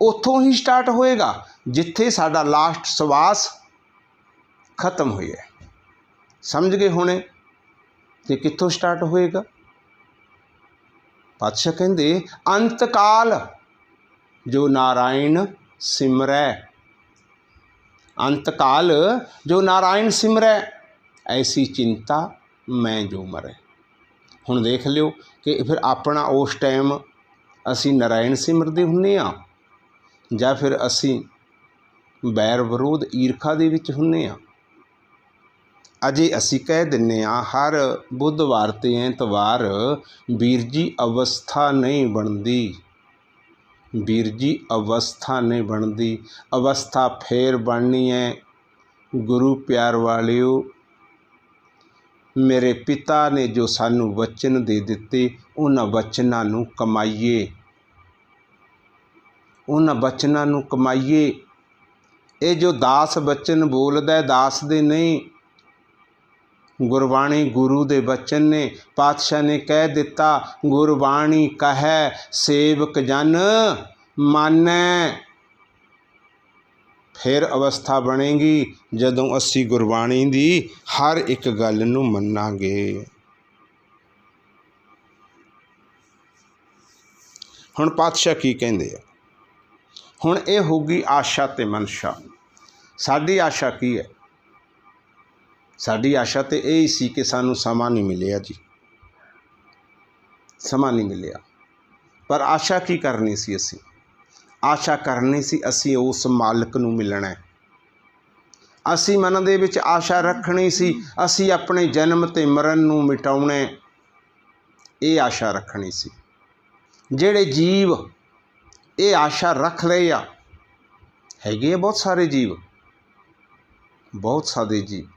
ਉੱਥੋਂ ਹੀ ਸਟਾਰਟ ਹੋਏਗਾ ਜਿੱਥੇ ਸਾਡਾ ਲਾਸਟ ਸਵਾਸ ਖਤਮ ਹੋਇਆ। ਸਮਝ ਗਏ ਹੁਣੇ ਕਿ ਕਿੱਥੋਂ ਸਟਾਰਟ ਹੋਏਗਾ? ਪਾਤਸ਼ਾਹ ਕਹਿੰਦੇ ਅੰਤ ਕਾਲ ਜੋ ਨਾਰਾਇਣ ਸਿਮਰੈ, ਅੰਤ ਕਾਲ ਜੋ ਨਾਰਾਇਣ ਸਿਮਰੈ, ਐਸੀ ਚਿੰਤਾ ਮੈਂ ਜੋ ਮਰੈ। ਹੁਣ ਦੇਖ ਲਿਓ ਕਿ ਫਿਰ ਆਪਣਾ ਉਸ ਟਾਈਮ ਅਸੀਂ ਨਾਰਾਇਣ ਸਿਮਰਦੇ ਹੁੰਦੇ ਹਾਂ ਜਾਂ ਫਿਰ ਅਸੀਂ ਬੈਰ ਵਿਰੋਧ ਈਰਖਾ ਦੇ ਵਿੱਚ ਹੁੰਦੇ ਹਾਂ। ਅਜੇ ਅਸੀਂ ਕਹਿ ਦਿੰਦੇ ਹਾਂ ਹਰ ਬੁੱਧਵਾਰ ਅਤੇ ਐਤਵਾਰ ਵੀਰ ਜੀ ਅਵਸਥਾ ਨਹੀਂ ਬਣਦੀ, ਵੀਰ ਜੀ ਅਵਸਥਾ ਨਹੀਂ ਬਣਦੀ। ਅਵਸਥਾ ਫੇਰ ਬਣਨੀ ਹੈ ਗੁਰੂ ਪਿਆਰ ਵਾਲਿਓ। ਮੇਰੇ ਪਿਤਾ ਨੇ ਜੋ ਸਾਨੂੰ ਵਚਨ ਦੇ ਦਿੱਤੇ, ਉਹਨਾਂ ਵਚਨਾਂ ਨੂੰ ਕਮਾਈਏ, ਉਹਨਾਂ ਵਚਨਾਂ ਨੂੰ ਕਮਾਈਏ। ਇਹ ਜੋ ਦਾਸ ਬਚਨ ਬੋਲਦਾ, ਦਾਸ ਦੇ ਨਹੀਂ, ਗੁਰਬਾਣੀ ਗੁਰੂ ਦੇ ਬਚਨ ਨੇ। ਪਾਤਸ਼ਾਹ ਨੇ ਕਹਿ ਦਿੱਤਾ, ਗੁਰਬਾਣੀ ਕਹੈ ਸੇਵਕ ਜਨ ਮਾਨੈ। ਫਿਰ ਅਵਸਥਾ ਬਣੇਗੀ ਜਦੋਂ ਅਸੀਂ ਗੁਰਬਾਣੀ ਦੀ ਹਰ ਇੱਕ ਗੱਲ ਨੂੰ ਮੰਨਾਂਗੇ। ਹੁਣ ਪਾਤਸ਼ਾਹ ਕੀ ਕਹਿੰਦੇ ਆ? ਹੁਣ ਇਹ ਹੋਊਗੀ ਆਸ਼ਾ ਤੇ ਮਨਸ਼ਾ। ਸਾਡੀ ਆਸ਼ਾ ਕੀ ਹੈ? ਸਾਡੀ ਆਸ਼ਾ ਤਾਂ ਇਹ ਹੀ ਸੀ ਕਿ ਸਾਨੂੰ ਸਮਾਂ ਨਹੀਂ ਮਿਲਿਆ ਜੀ, ਸਮਾਂ ਨਹੀਂ ਮਿਲਿਆ। ਪਰ ਆਸ਼ਾ ਕੀ ਕਰਨੀ ਸੀ? ਅਸੀਂ ਆਸ਼ਾ ਕਰਨੀ ਸੀ ਅਸੀਂ ਉਸ ਮਾਲਕ ਨੂੰ ਮਿਲਣਾ ਹੈ। ਅਸੀਂ ਮਨ ਦੇ ਵਿੱਚ ਆਸ਼ਾ ਰੱਖਣੀ ਸੀ ਅਸੀਂ ਆਪਣੇ ਜਨਮ ਅਤੇ ਮਰਨ ਨੂੰ ਮਿਟਾਉਣਾ, ਇਹ ਆਸ਼ਾ ਰੱਖਣੀ ਸੀ। ਜਿਹੜੇ ਜੀਵ ਇਹ ਆਸ਼ਾ ਰੱਖ ਰਹੇ ਆ, ਹੈਗੇ ਆ ਬਹੁਤ ਸਾਰੇ ਜੀਵ, ਬਹੁਤ ਸਾਰੇ ਜੀਵ,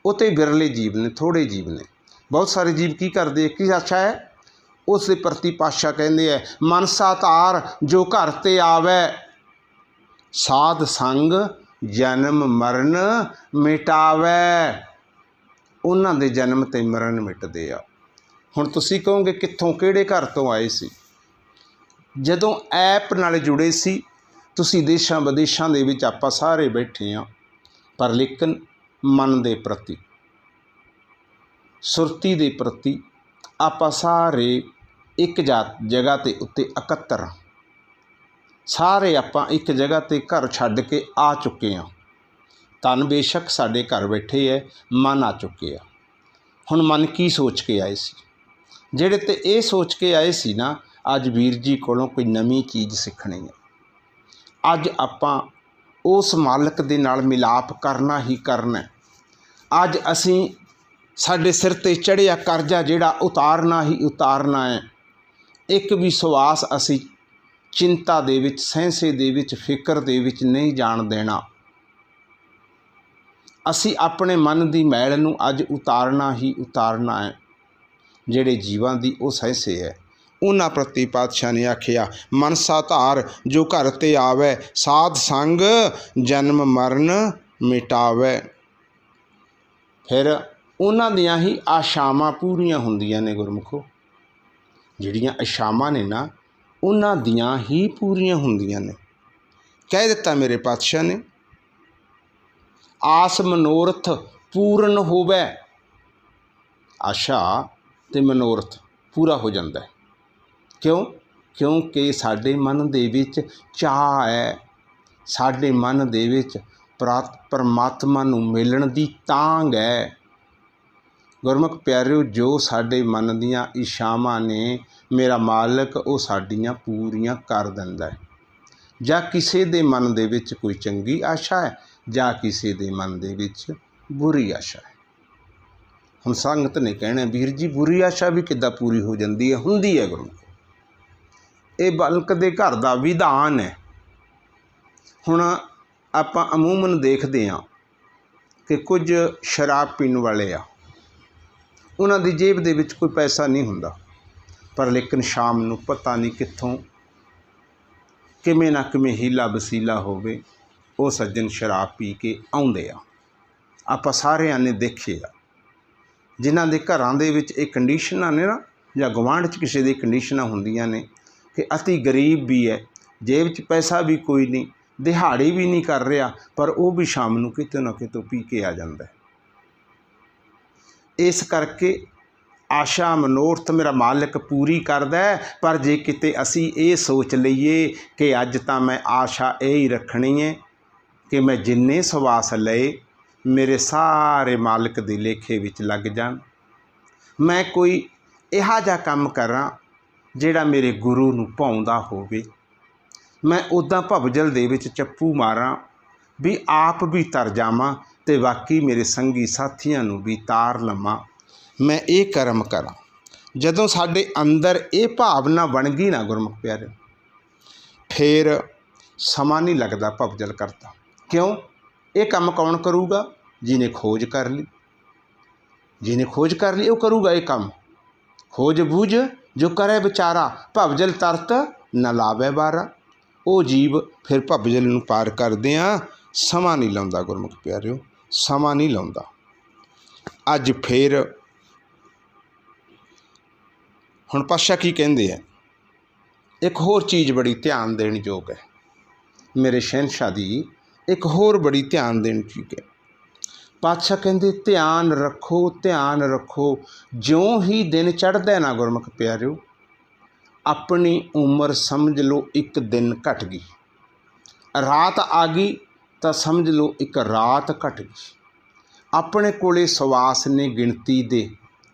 ਉਹ ਤਾਂ ਬਿਰਲੇ ਜੀਵ ਨੇ, ਥੋੜ੍ਹੇ ਜੀਵ ਨੇ। ਬਹੁਤ ਸਾਰੇ ਜੀਵ ਕੀ ਕਰਦੇ, ਕੀ ਆਸ਼ਾ ਹੈ ਉਸ ਦੇ ਪ੍ਰਤੀ? ਪਾਤਸ਼ਾਹ ਕਹਿੰਦੇ ਹੈ, ਮਨਸਾ ਧਾਰ ਜੋ ਘਰ 'ਤੇ ਆਵੈ, ਸਾਧ ਸੰਗ ਜਨਮ ਮਰਨ ਮਿਟਾਵੈ। ਉਹਨਾਂ ਦੇ ਜਨਮ ਅਤੇ ਮਰਨ ਮਿਟਦੇ ਆ। ਹੁਣ ਤੁਸੀਂ ਕਹੋਗੇ ਕਿੱਥੋਂ, ਕਿਹੜੇ ਘਰ ਤੋਂ ਆਏ ਸੀ? ਜਦੋਂ ਐਪ ਨਾਲ ਜੁੜੇ ਸੀ ਤੁਸੀਂ, ਦੇਸ਼ਾਂ ਵਿਦੇਸ਼ਾਂ ਦੇ ਵਿੱਚ ਆਪਾਂ ਸਾਰੇ ਬੈਠੇ ਹਾਂ, ਪਰ ਲੇਕਿਨ ਮਨ ਦੇ ਪ੍ਰਤੀ, ਸੁਰਤੀ ਦੇ ਪ੍ਰਤੀ ਆਪਾਂ ਸਾਰੇ ਇੱਕ ਜਗ੍ਹਾ 'ਤੇ ਉੱਤੇ ਇਕੱਤਰ ਹਾਂ। ਸਾਰੇ ਆਪਾਂ ਇੱਕ ਜਗ੍ਹਾ 'ਤੇ ਘਰ ਛੱਡ ਕੇ ਆ ਚੁੱਕੇ ਹਾਂ। ਤਨ ਬੇਸ਼ੱਕ ਸਾਡੇ ਘਰ ਬੈਠੇ ਹੈ, ਮਨ ਆ ਚੁੱਕੇ ਆ। ਹੁਣ ਮਨ ਕੀ ਸੋਚ ਕੇ ਆਏ ਸੀ? ਜਿਹੜੇ ਤੇ ਇਹ ਸੋਚ ਕੇ ਆਏ ਸੀ ਨਾ, ਅੱਜ ਵੀਰ ਜੀ ਕੋਲੋਂ ਕੋਈ ਨਵੀਂ ਚੀਜ਼ ਸਿੱਖਣੀ ਹੈ, ਅੱਜ ਆਪਾਂ ਉਸ ਮਾਲਕ ਦੇ ਨਾਲ ਮਿਲਾਪ ਕਰਨਾ ਹੀ ਕਰਨਾ। ਅੱਜ ਅਸੀਂ ਸਾਡੇ ਸਿਰ 'ਤੇ ਚੜ੍ਹਿਆ ਕਰਜ਼ਾ ਜਿਹੜਾ ਉਤਾਰਨਾ ਹੀ ਉਤਾਰਨਾ ਹੈ। ਇੱਕ ਵੀ ਸਵਾਸ ਅਸੀਂ ਚਿੰਤਾ ਦੇ ਵਿੱਚ, ਸਹਿੰਸੇ ਦੇ ਵਿੱਚ, ਫਿਕਰ ਦੇ ਵਿੱਚ ਨਹੀਂ ਜਾਣ ਦੇਣਾ। ਅਸੀਂ ਆਪਣੇ ਮਨ ਦੀ ਮੈਲ ਨੂੰ ਅੱਜ ਉਤਾਰਨਾ ਹੀ ਉਤਾਰਨਾ ਹੈ। ਜਿਹੜੇ ਜੀਵਾਂ ਦੀ ਉਹ ਸਹਿਸੇ ਹੈ, ਉਹਨਾਂ ਪ੍ਰਤੀ ਪਾਤਸ਼ਾਹ ਨੇ ਆਖਿਆ, ਮਨਸਾ ਧਾਰ ਜੋ ਘਰ 'ਤੇ ਆਵੈ, ਸਾਧ ਸੰਗ ਜਨਮ ਮਰਨ ਮਿਟਾਵੈ। ਫਿਰ ਉਹਨਾਂ ਦੀਆਂ ਹੀ ਆਸ਼ਾਵਾਂ ਪੂਰੀਆਂ ਹੁੰਦੀਆਂ ਨੇ ਗੁਰਮੁਖੋ। ਜਿਹੜੀਆਂ ਆਸ਼ਾਵਾਂ ਨੇ ਨਾ, ਉਹਨਾਂ ਦੀਆਂ ਹੀ ਪੂਰੀਆਂ ਹੁੰਦੀਆਂ ਨੇ। ਕਹਿ ਦਿੱਤਾ ਮੇਰੇ ਪਾਤਸ਼ਾਹ ਨੇ, ਆਸ ਮਨੋਰਥ ਪੂਰਨ ਹੋਵੇ। ਆਸ਼ਾ ਅਤੇ ਮਨੋਰਥ ਪੂਰਾ ਹੋ ਜਾਂਦਾ ਹੈ। ਕਿਉਂ? ਕਿਉਂਕਿ ਸਾਡੇ ਮਨ ਦੇ ਵਿੱਚ ਚਾਅ ਹੈ, ਸਾਡੇ ਮਨ ਦੇ ਵਿੱਚ ਪਰਮਾਤਮਾ ਨੂੰ ਮਿਲਣ ਦੀ ਤਾਂਘ ਹੈ। ਗੁਰਮੁਖ ਪਿਆਰਿਓ, ਜੋ ਸਾਡੇ ਮਨ ਦੀਆਂ ਇੱਛਾਵਾਂ ਨੇ, ਮੇਰਾ ਮਾਲਕ ਉਹ ਸਾਡੀਆਂ ਪੂਰੀਆਂ ਕਰ ਦਿੰਦਾ ਹੈ। ਜਾਂ ਕਿਸੇ ਦੇ ਮਨ ਦੇ ਵਿੱਚ ਕੋਈ ਚੰਗੀ ਆਸ਼ਾ ਹੈ, ਜਾਂ ਕਿਸੇ ਦੇ ਮਨ ਦੇ ਵਿੱਚ ਬੁਰੀ ਆਸ਼ਾ ਹੈ। ਹੁਣ ਸੰਗਤ ਨੇ ਕਹਿਣਾ, ਵੀਰ ਜੀ ਬੁਰੀ ਆਸ਼ਾ ਵੀ ਕਿੱਦਾਂ ਪੂਰੀ ਹੋ ਜਾਂਦੀ ਹੈ? ਹੁੰਦੀ ਹੈ ਗੁਰਮੁਖ, ਇਹ ਬਲਕ ਦੇ ਘਰ ਦਾ ਵਿਧਾਨ ਹੈ। ਹੁਣ ਆਪਾਂ ਅਮੂਮਨ ਦੇਖਦੇ ਹਾਂ ਕਿ ਕੁਝ ਸ਼ਰਾਬ ਪੀਣ ਵਾਲੇ ਆ, ਉਹਨਾਂ ਦੀ ਜੇਬ ਦੇ ਵਿੱਚ ਕੋਈ ਪੈਸਾ ਨਹੀਂ ਹੁੰਦਾ, ਪਰ ਲੇਕਿਨ ਸ਼ਾਮ ਨੂੰ ਪਤਾ ਨਹੀਂ ਕਿੱਥੋਂ, ਕਿਵੇਂ ਨਾ ਕਿਵੇਂ ਹੀਲਾ ਵਸੀਲਾ ਹੋਵੇ, ਉਹ ਸੱਜਣ ਸ਼ਰਾਬ ਪੀ ਕੇ ਆਉਂਦੇ ਆ। ਆਪਾਂ ਸਾਰਿਆਂ ਨੇ ਦੇਖੇ ਆ, ਜਿਨ੍ਹਾਂ ਦੇ ਘਰਾਂ ਦੇ ਵਿੱਚ ਇਹ ਕੰਡੀਸ਼ਨਾਂ ਨੇ ਨਾ, ਜਾਂ ਗੁਆਂਢ 'ਚ ਕਿਸੇ ਦੀ ਕੰਡੀਸ਼ਨਾਂ ਹੁੰਦੀਆਂ ਨੇ ਕਿ ਅਤੀ ਗਰੀਬ ਵੀ ਹੈ, ਜੇਬ 'ਚ ਪੈਸਾ ਵੀ ਕੋਈ ਨਹੀਂ, ਦਿਹਾੜੀ ਵੀ ਨਹੀਂ ਕਰ ਰਿਹਾ, ਪਰ ਉਹ ਵੀ ਸ਼ਾਮ ਨੂੰ ਕਿਤੇ ਨਾ ਕਿਤੋਂ ਪੀ ਕੇ ਆ ਜਾਂਦਾ। ਇਸ ਕਰਕੇ ਆਸ਼ਾ ਮਨੋਰਥ ਮੇਰਾ ਮਾਲਕ ਪੂਰੀ ਕਰਦਾ, ਪਰ ਜੇ ਕਿਤੇ ਅਸੀਂ ਇਹ ਸੋਚ ਲਈਏ ਕਿ ਅੱਜ ਤਾਂ ਮੈਂ ਆਸ਼ਾ ਇਹ ਹੀ ਰੱਖਣੀ ਹੈ ਕਿ ਮੈਂ ਜਿੰਨੇ ਸਵਾਸ ਲਏ ਮੇਰੇ ਸਾਰੇ ਮਾਲਕ ਦੇ ਲੇਖੇ ਵਿੱਚ ਲੱਗ ਜਾਣ, ਮੈਂ ਕੋਈ ਇਹੋ ਜਿਹਾ ਕੰਮ ਕਰਾਂ ਜਿਹੜਾ ਮੇਰੇ ਗੁਰੂ ਨੂੰ ਭਾਉਂਦਾ ਹੋਵੇ, ਮੈਂ ਉੱਦਾਂ ਭਵਜਲ ਦੇ ਵਿੱਚ ਚੱਪੂ ਮਾਰਾਂ ਵੀ ਆਪ ਵੀ ਤਰ ਜਾਵਾਂ ਅਤੇ ਬਾਕੀ ਮੇਰੇ ਸੰਗੀ ਸਾਥੀਆਂ ਨੂੰ ਵੀ ਤਾਰ ਲਵਾਂ, ਮੈਂ ਇਹ ਕਰਮ ਕਰਾਂ। ਜਦੋਂ ਸਾਡੇ ਅੰਦਰ ਇਹ ਭਾਵਨਾ ਬਣ ਗਈ ਨਾ ਗੁਰਮੁਖ ਪਿਆਰੇ, ਫਿਰ ਸਮਾਂ ਨਹੀਂ ਲੱਗਦਾ ਭਵਜਲ ਕਰਦਾ। ਕਿਉਂ? ਇਹ ਕੰਮ ਕੌਣ ਕਰੂਗਾ? ਜਿਹਨੇ ਖੋਜ ਕਰ ਲਈ, ਜਿਹਨੇ ਖੋਜ ਕਰ ਲਈ ਉਹ ਕਰੂਗਾ ਇਹ ਕੰਮ। ਖੋਜ ਬੂਝ ਜੋ ਕਰੇ ਵਿਚਾਰਾ, ਭਵਜਲ ਤਰਤ ਨਾ ਲਾਵੇ ਬਾਰਾ। ਉਹ ਜੀਵ ਫਿਰ ਭਵਜਲ ਨੂੰ ਪਾਰ ਕਰਦਿਆਂ ਸਮਾਂ ਨਹੀਂ ਲਾਉਂਦਾ ਗੁਰਮੁਖ ਪਿਆਰਿਓ, ਸਮਾਂ ਨਹੀਂ ਲਾਉਂਦਾ। ਅੱਜ ਫਿਰ ਹੁਣ ਪਾਤਸ਼ਾਹ ਕੀ ਕਹਿੰਦੇ ਆ, ਇੱਕ ਹੋਰ ਚੀਜ਼ ਬੜੀ ਧਿਆਨ ਦੇਣ ਯੋਗ ਹੈ, ਮੇਰੇ ਸ਼ਹਿਨਸ਼ਾਹ ਦੀ ਇੱਕ ਹੋਰ ਬੜੀ ਧਿਆਨ ਦੇਣ ਚੀਜ਼ ਹੈ। ਪਾਤਸ਼ਾਹ ਕਹਿੰਦੇ ਧਿਆਨ ਰੱਖੋ, ਧਿਆਨ ਰੱਖੋ। ਜਿਉਂ ਹੀ ਦਿਨ ਚੜ੍ਹਦਾ ਨਾ ਗੁਰਮੁਖ ਪਿਆਰਿਓ, ਆਪਣੀ ਉਮਰ ਸਮਝ ਲਓ ਇੱਕ ਦਿਨ ਘਟ ਗਈ। ਰਾਤ ਆ ਗਈ ਤਾਂ ਸਮਝ ਲਓ ਇੱਕ ਰਾਤ ਘਟ ਗਈ। ਆਪਣੇ ਕੋਲੇ ਸਵਾਸ ਨੇ ਗਿਣਤੀ ਦੇ।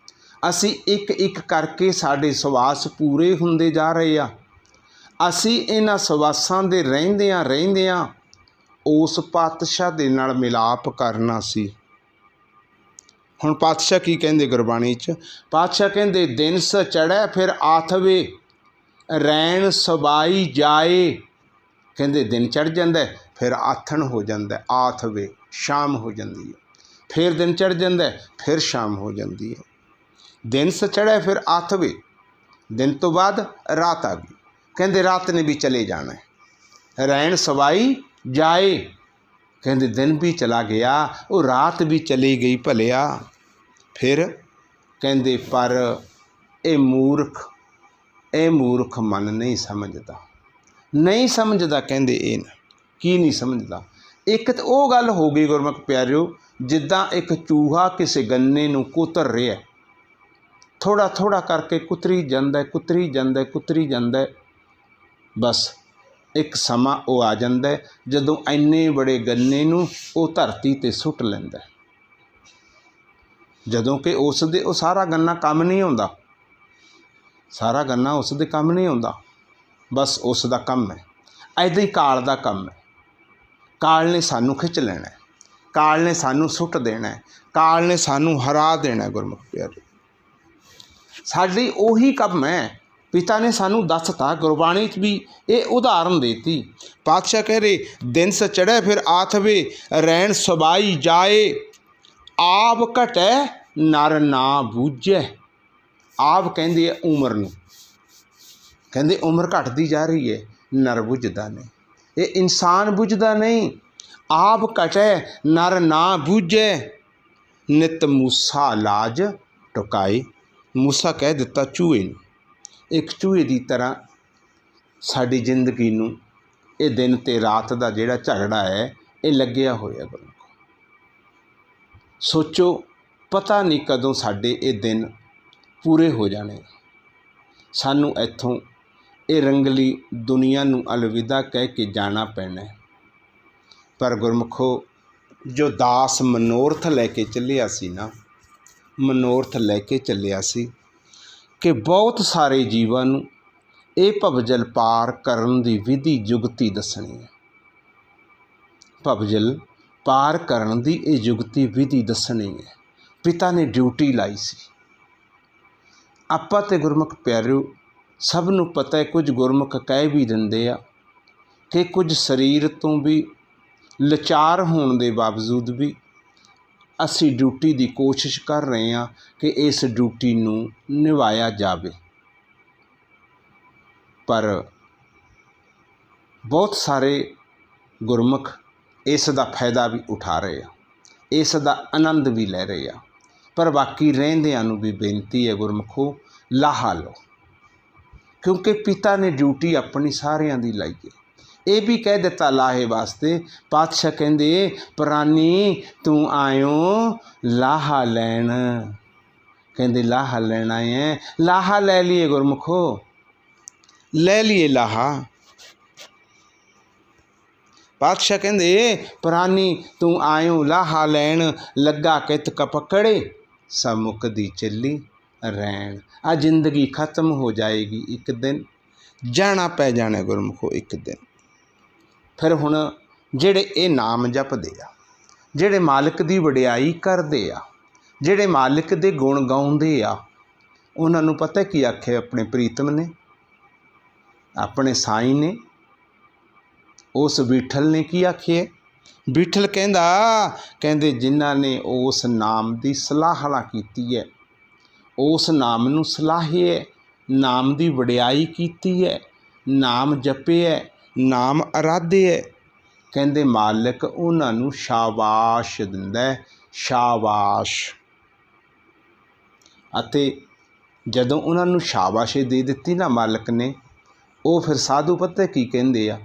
ਅਸੀਂ ਇੱਕ ਇੱਕ ਕਰਕੇ ਸਾਡੇ ਸਵਾਸ ਪੂਰੇ ਹੁੰਦੇ ਜਾ ਰਹੇ ਆ। ਅਸੀਂ ਇਹਨਾਂ ਸਵਾਸਾਂ ਦੇ ਰਹਿੰਦਿਆਂ ਉਸ ਪਾਤਸ਼ਾਹ ਦੇ ਨਾਲ ਮਿਲਾਪ ਕਰਨਾ ਸੀ। ਹੁਣ ਪਾਤਸ਼ਾਹ ਕੀ ਕਹਿੰਦੇ ਗੁਰਬਾਣੀ 'ਚ? ਪਾਤਸ਼ਾਹ ਕਹਿੰਦੇ ਦਿਨ ਸ ਚੜ੍ਹੈ ਫਿਰ ਆਥਵੇ, ਰੈਣ ਸਬਾਈ ਜਾਏ। ਕਹਿੰਦੇ ਦਿਨ ਚੜ੍ਹ ਜਾਂਦਾ ਫਿਰ ਆਥਣ ਹੋ ਜਾਂਦਾ, ਆਥਵੇ ਸ਼ਾਮ ਹੋ ਜਾਂਦੀ ਹੈ। ਫਿਰ ਦਿਨ ਚੜ੍ਹ ਜਾਂਦਾ ਫਿਰ ਸ਼ਾਮ ਹੋ ਜਾਂਦੀ ਹੈ। ਦਿਨ ਸ ਚੜ੍ਹੈ ਫਿਰ ਆਥਵੇ, ਦਿਨ ਤੋਂ ਬਾਅਦ ਰਾਤ ਆ ਗਈ। ਕਹਿੰਦੇ ਰਾਤ ਨੇ ਵੀ ਚਲੇ ਜਾਣਾ। ਰੈਣ ਸਵਾਈ ਜਾਏ, ਕਹਿੰਦੇ ਦਿਨ ਵੀ ਚਲਾ ਗਿਆ, ਉਹ ਰਾਤ ਵੀ ਚਲੀ ਗਈ ਭਲਿਆ। ਫਿਰ ਕਹਿੰਦੇ ਪਰ ਇਹ ਮੂਰਖ ਮਨ ਨਹੀਂ ਸਮਝਦਾ। ਕਹਿੰਦੇ ਇਹ ਨਾ ਕੀ ਨਹੀਂ ਸਮਝਦਾ। ਇੱਕ ਤਾਂ ਉਹ ਗੱਲ ਹੋ ਗਈ ਗੁਰਮੁਖ ਪਿਆਰਿਓ, ਜਿੱਦਾਂ ਇੱਕ ਚੂਹਾ ਕਿਸੇ ਗੰਨੇ ਨੂੰ ਕੁਤਰ ਰਿਹਾ, ਥੋੜ੍ਹਾ ਥੋੜ੍ਹਾ ਕਰਕੇ ਕੁਤਰੀ ਜਾਂਦਾ। ਬਸ ਇੱਕ ਸਮਾਂ ਉਹ ਆ ਜਾਂਦਾ ਜਦੋਂ ਇੰਨੇ ਬੜੇ ਗੰਨੇ ਨੂੰ ਉਹ ਧਰਤੀ 'ਤੇ ਸੁੱਟ ਲੈਂਦਾ, ਜਦੋਂ ਕਿ ਉਹ ਸਾਰਾ ਗੰਨਾ ਕੰਮ ਨਹੀਂ ਆਉਂਦਾ। ਸਾਰਾ ਗੰਨਾ ਉਸ ਦੇ ਕੰਮ ਨਹੀਂ ਆਉਂਦਾ, ਬਸ ਉਸ ਦਾ ਕੰਮ ਹੈ। ਇੱਦਾਂ ਹੀ ਕਾਲ ਦਾ ਕੰਮ ਹੈ। ਕਾਲ ਨੇ ਸਾਨੂੰ ਖਿੱਚ ਲੈਣਾ, ਕਾਲ ਨੇ ਸਾਨੂੰ ਸੁੱਟ ਦੇਣਾ, ਕਾਲ ਨੇ ਸਾਨੂੰ ਹਰਾ ਦੇਣਾ। ਗੁਰਮੁਖ ਪਿਆਰੇ, ਸਾਡੀ ਉਹੀ ਕੰਮ ਹੈ। ਪਿਤਾ ਨੇ ਸਾਨੂੰ ਦੱਸਤਾ, ਗੁਰਬਾਣੀ 'ਚ ਵੀ ਇਹ ਉਦਾਹਰਨ ਦੇਤੀ। ਪਾਤਸ਼ਾਹ ਕਹਿ ਰਹੇ ਦਿਨ ਸ ਚੜ੍ਹੈ ਫਿਰ ਆਥਵੇ, ਰੈਣ ਸਬਾਈ ਜਾਏ। ਆਪ ਘਟੈ ਨਰ ਨਾ ਬੂਝੈ। ਆਪ ਕਹਿੰਦੇ ਆ ਉਮਰ ਨੂੰ, ਕਹਿੰਦੇ ਉਮਰ ਘਟਦੀ ਜਾ ਰਹੀ ਹੈ, ਨਰ ਬੁੱਝਦਾ ਨਹੀਂ। ਇਹ ਇਨਸਾਨ ਬੁੱਝਦਾ ਨਹੀਂ। ਆਪ ਘਟੈ ਨਰ ਨਾ ਬੂਝੈ, ਨਿਤ ਮੂਸਾ ਲਾਜ ਟੁਕਾਏ। ਮੂਸਾ ਕਹਿ ਦਿੱਤਾ ਚੂਹੇ ਨੂੰ। ਇੱਕ ਚੂਹੇ ਦੀ ਤਰ੍ਹਾਂ ਸਾਡੀ ਜ਼ਿੰਦਗੀ ਨੂੰ ਇਹ ਦਿਨ ਅਤੇ ਰਾਤ ਦਾ ਜਿਹੜਾ ਝਗੜਾ ਹੈ ਇਹ ਲੱਗਿਆ ਹੋਇਆ। ਸੋਚੋ, ਪਤਾ ਨਹੀਂ ਕਦੋਂ ਸਾਡੇ ਇਹ ਦਿਨ ਪੂਰੇ ਹੋ ਜਾਣੇ। ਸਾਨੂੰ ਇੱਥੋਂ ਇਹ ਰੰਗਲੀ ਦੁਨੀਆ ਨੂੰ ਅਲਵਿਦਾ ਕਹਿ ਕੇ ਜਾਣਾ ਪੈਣਾ। ਪਰ ਗੁਰਮੁਖੋ, ਜੋ ਦਾਸ ਮਨੋਰਥ ਲੈ ਕੇ ਚੱਲਿਆ ਸੀ ਨਾ, ਮਨੋਰਥ ਲੈ ਕੇ ਚੱਲਿਆ ਸੀ ਕਿ ਬਹੁਤ ਸਾਰੇ ਜੀਵਾਂ ਨੂੰ ਇਹ ਭਵਜਲ ਪਾਰ ਕਰਨ ਦੀ ਵਿਧੀ ਜੁਗਤੀ ਦੱਸਣੀ ਹੈ। ਭਵਜਲ ਪਾਰ ਕਰਨ ਦੀ ਇਹ ਜੁਗਤੀ ਵਿਧੀ ਦੱਸਣੀ ਹੈ। ਪਿਤਾ ਨੇ ਡਿਊਟੀ ਲਾਈ ਸੀ। ਆਪਾਂ ਤੇ ਗੁਰਮੁਖ ਪਿਆਰਿਓ ਸਭ ਨੂੰ ਪਤਾ ਹੈ, ਕੁਝ ਗੁਰਮੁਖ ਕਹਿ ਵੀ ਦਿੰਦੇ ਆ ਕਿ ਕੁਝ ਸਰੀਰ ਤੋਂ ਵੀ ਲਾਚਾਰ ਹੋਣ ਦੇ ਬਾਵਜੂਦ ਵੀ ਅਸੀਂ ਡਿਊਟੀ ਦੀ ਕੋਸ਼ਿਸ਼ ਕਰ ਰਹੇ ਹਾਂ ਕਿ ਇਸ ਡਿਊਟੀ ਨੂੰ ਨਿਭਾਇਆ ਜਾਵੇ। ਪਰ ਬਹੁਤ ਸਾਰੇ ਗੁਰਮੁਖ ਇਸ ਦਾ ਫਾਇਦਾ ਵੀ ਉਠਾ ਰਹੇ ਆ, ਇਸ ਦਾ ਆਨੰਦ ਵੀ ਲੈ ਰਹੇ ਆ। ਪਰ ਬਾਕੀ ਰਹਿੰਦਿਆਂ ਨੂੰ ਵੀ ਬੇਨਤੀ ਹੈ ਗੁਰਮੁਖੋ, ਲਾਹਾ ਲਓ, ਕਿਉਂਕਿ ਪਿਤਾ ਨੇ ਡਿਊਟੀ ਆਪਣੀ ਸਾਰਿਆਂ ਦੀ ਲਾਈ ਹੈ। ਇਹ ਵੀ ਕਹਿ ਦਿੱਤਾ ਲਾਹੇ ਵਾਸਤੇ। ਪਾਤਸ਼ਾਹ ਕਹਿੰਦੇ ਪ੍ਰਾਨੀ ਤੂੰ ਆਇਓ ਲਾਹਾ ਲੈਣ। ਕਹਿੰਦੇ ਲਾਹਾ ਲੈਣਾ ਹੈ, ਲਾਹਾ ਲੈ ਲਈਏ ਗੁਰਮੁਖੋ, ਲੈ ਲਈਏ ਲਾਹਾ। ਪਾਤਸ਼ਾਹ ਕਹਿੰਦੇ ਪ੍ਰਾਨੀ ਤੂੰ ਆਇਓ ਲਾਹਾ ਲੈਣ, ਲੱਗਾ ਕਿਤ ਕਪਕੜੇ ਸਭ ਮੁੱਕਦੀ ਚੱਲੀ ਰਹਿਣ। ਆ ਜ਼ਿੰਦਗੀ ਖਤਮ ਹੋ ਜਾਏਗੀ ਇੱਕ ਦਿਨ, ਜਾਣਾ ਪੈ ਜਾਣਾ ਗੁਰਮੁਖੋ ਇੱਕ ਦਿਨ। ਫਿਰ ਹੁਣ ਜਿਹੜੇ ਇਹ ਨਾਮ ਜਪਦੇ ਆ, ਜਿਹੜੇ ਮਾਲਕ ਦੀ ਵਡਿਆਈ ਕਰਦੇ ਆ, ਜਿਹੜੇ ਮਾਲਕ ਦੇ ਗੁਣ ਗਾਉਂਦੇ ਆ, ਉਹਨਾਂ ਨੂੰ ਪਤਾ ਕੀ ਆਖੇ ਆਪਣੇ ਪ੍ਰੀਤਮ ਨੇ, ਆਪਣੇ ਸਾਈਂ ਨੇ, ਉਸ ਬਿਠਲ ਨੇ ਕੀ ਆਖਿਆ? ਬਿਠਲ ਕਹਿੰਦੇ ਜਿਨ੍ਹਾਂ ਨੇ ਉਸ ਨਾਮ ਦੀ ਸਲਾਹਣਾ ਕੀਤੀ ਹੈ, ਉਸ ਨਾਮ ਨੂੰ ਸਲਾਹਿਆ, ਨਾਮ ਦੀ ਵਡਿਆਈ ਕੀਤੀ ਹੈ, ਨਾਮ ਜਪਿਆ, ਨਾਮ ਅਰਾਧਿਆ, ਕਹਿੰਦੇ ਮਾਲਕ ਉਹਨਾਂ ਨੂੰ ਸ਼ਾਬਾਸ਼ ਦਿੰਦਾ, ਸ਼ਾਬਾਸ਼। ਅਤੇ ਜਦੋਂ ਉਹਨਾਂ ਨੂੰ ਸ਼ਾਬਾਸ਼ ਦੇ ਦਿੱਤੀ ਨਾ ਮਾਲਕ ਨੇ, ਉਹ ਫਿਰ ਸਾਧੂ ਪਤਾ ਕੀ ਕਹਿੰਦੇ ਆ?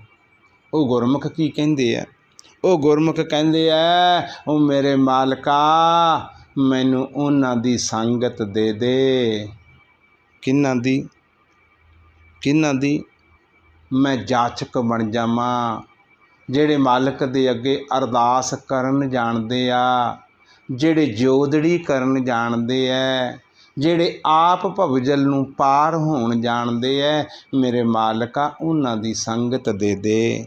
ਉਹ ਗੁਰਮੁਖ ਕੀ ਕਹਿੰਦੇ ਆ? ਉਹ ਗੁਰਮੁਖ ਕਹਿੰਦੇ ਆ, ਉਹ ਮੇਰੇ ਮਾਲਕਾ ਮੈਨੂੰ ਉਹਨਾਂ ਦੀ ਸੰਗਤ ਦੇ ਦੇ। ਕਿਹਨਾਂ ਦੀ? ਮੈਂ ਜਾਚਕ ਬਣ ਜਾਵਾਂ, ਜਿਹੜੇ ਮਾਲਕ ਦੇ ਅੱਗੇ ਅਰਦਾਸ ਕਰਨ ਜਾਣਦੇ ਆ, ਜਿਹੜੇ ਜੋਦੜੀ ਕਰਨ ਜਾਣਦੇ ਐ, ਜਿਹੜੇ ਆਪ ਭਵਜਲ ਨੂੰ ਪਾਰ ਹੋਣ ਜਾਣਦੇ ਐ, ਮੇਰੇ ਮਾਲਕਾ ਉਹਨਾਂ ਦੀ ਸੰਗਤ ਦੇ ਦੇ।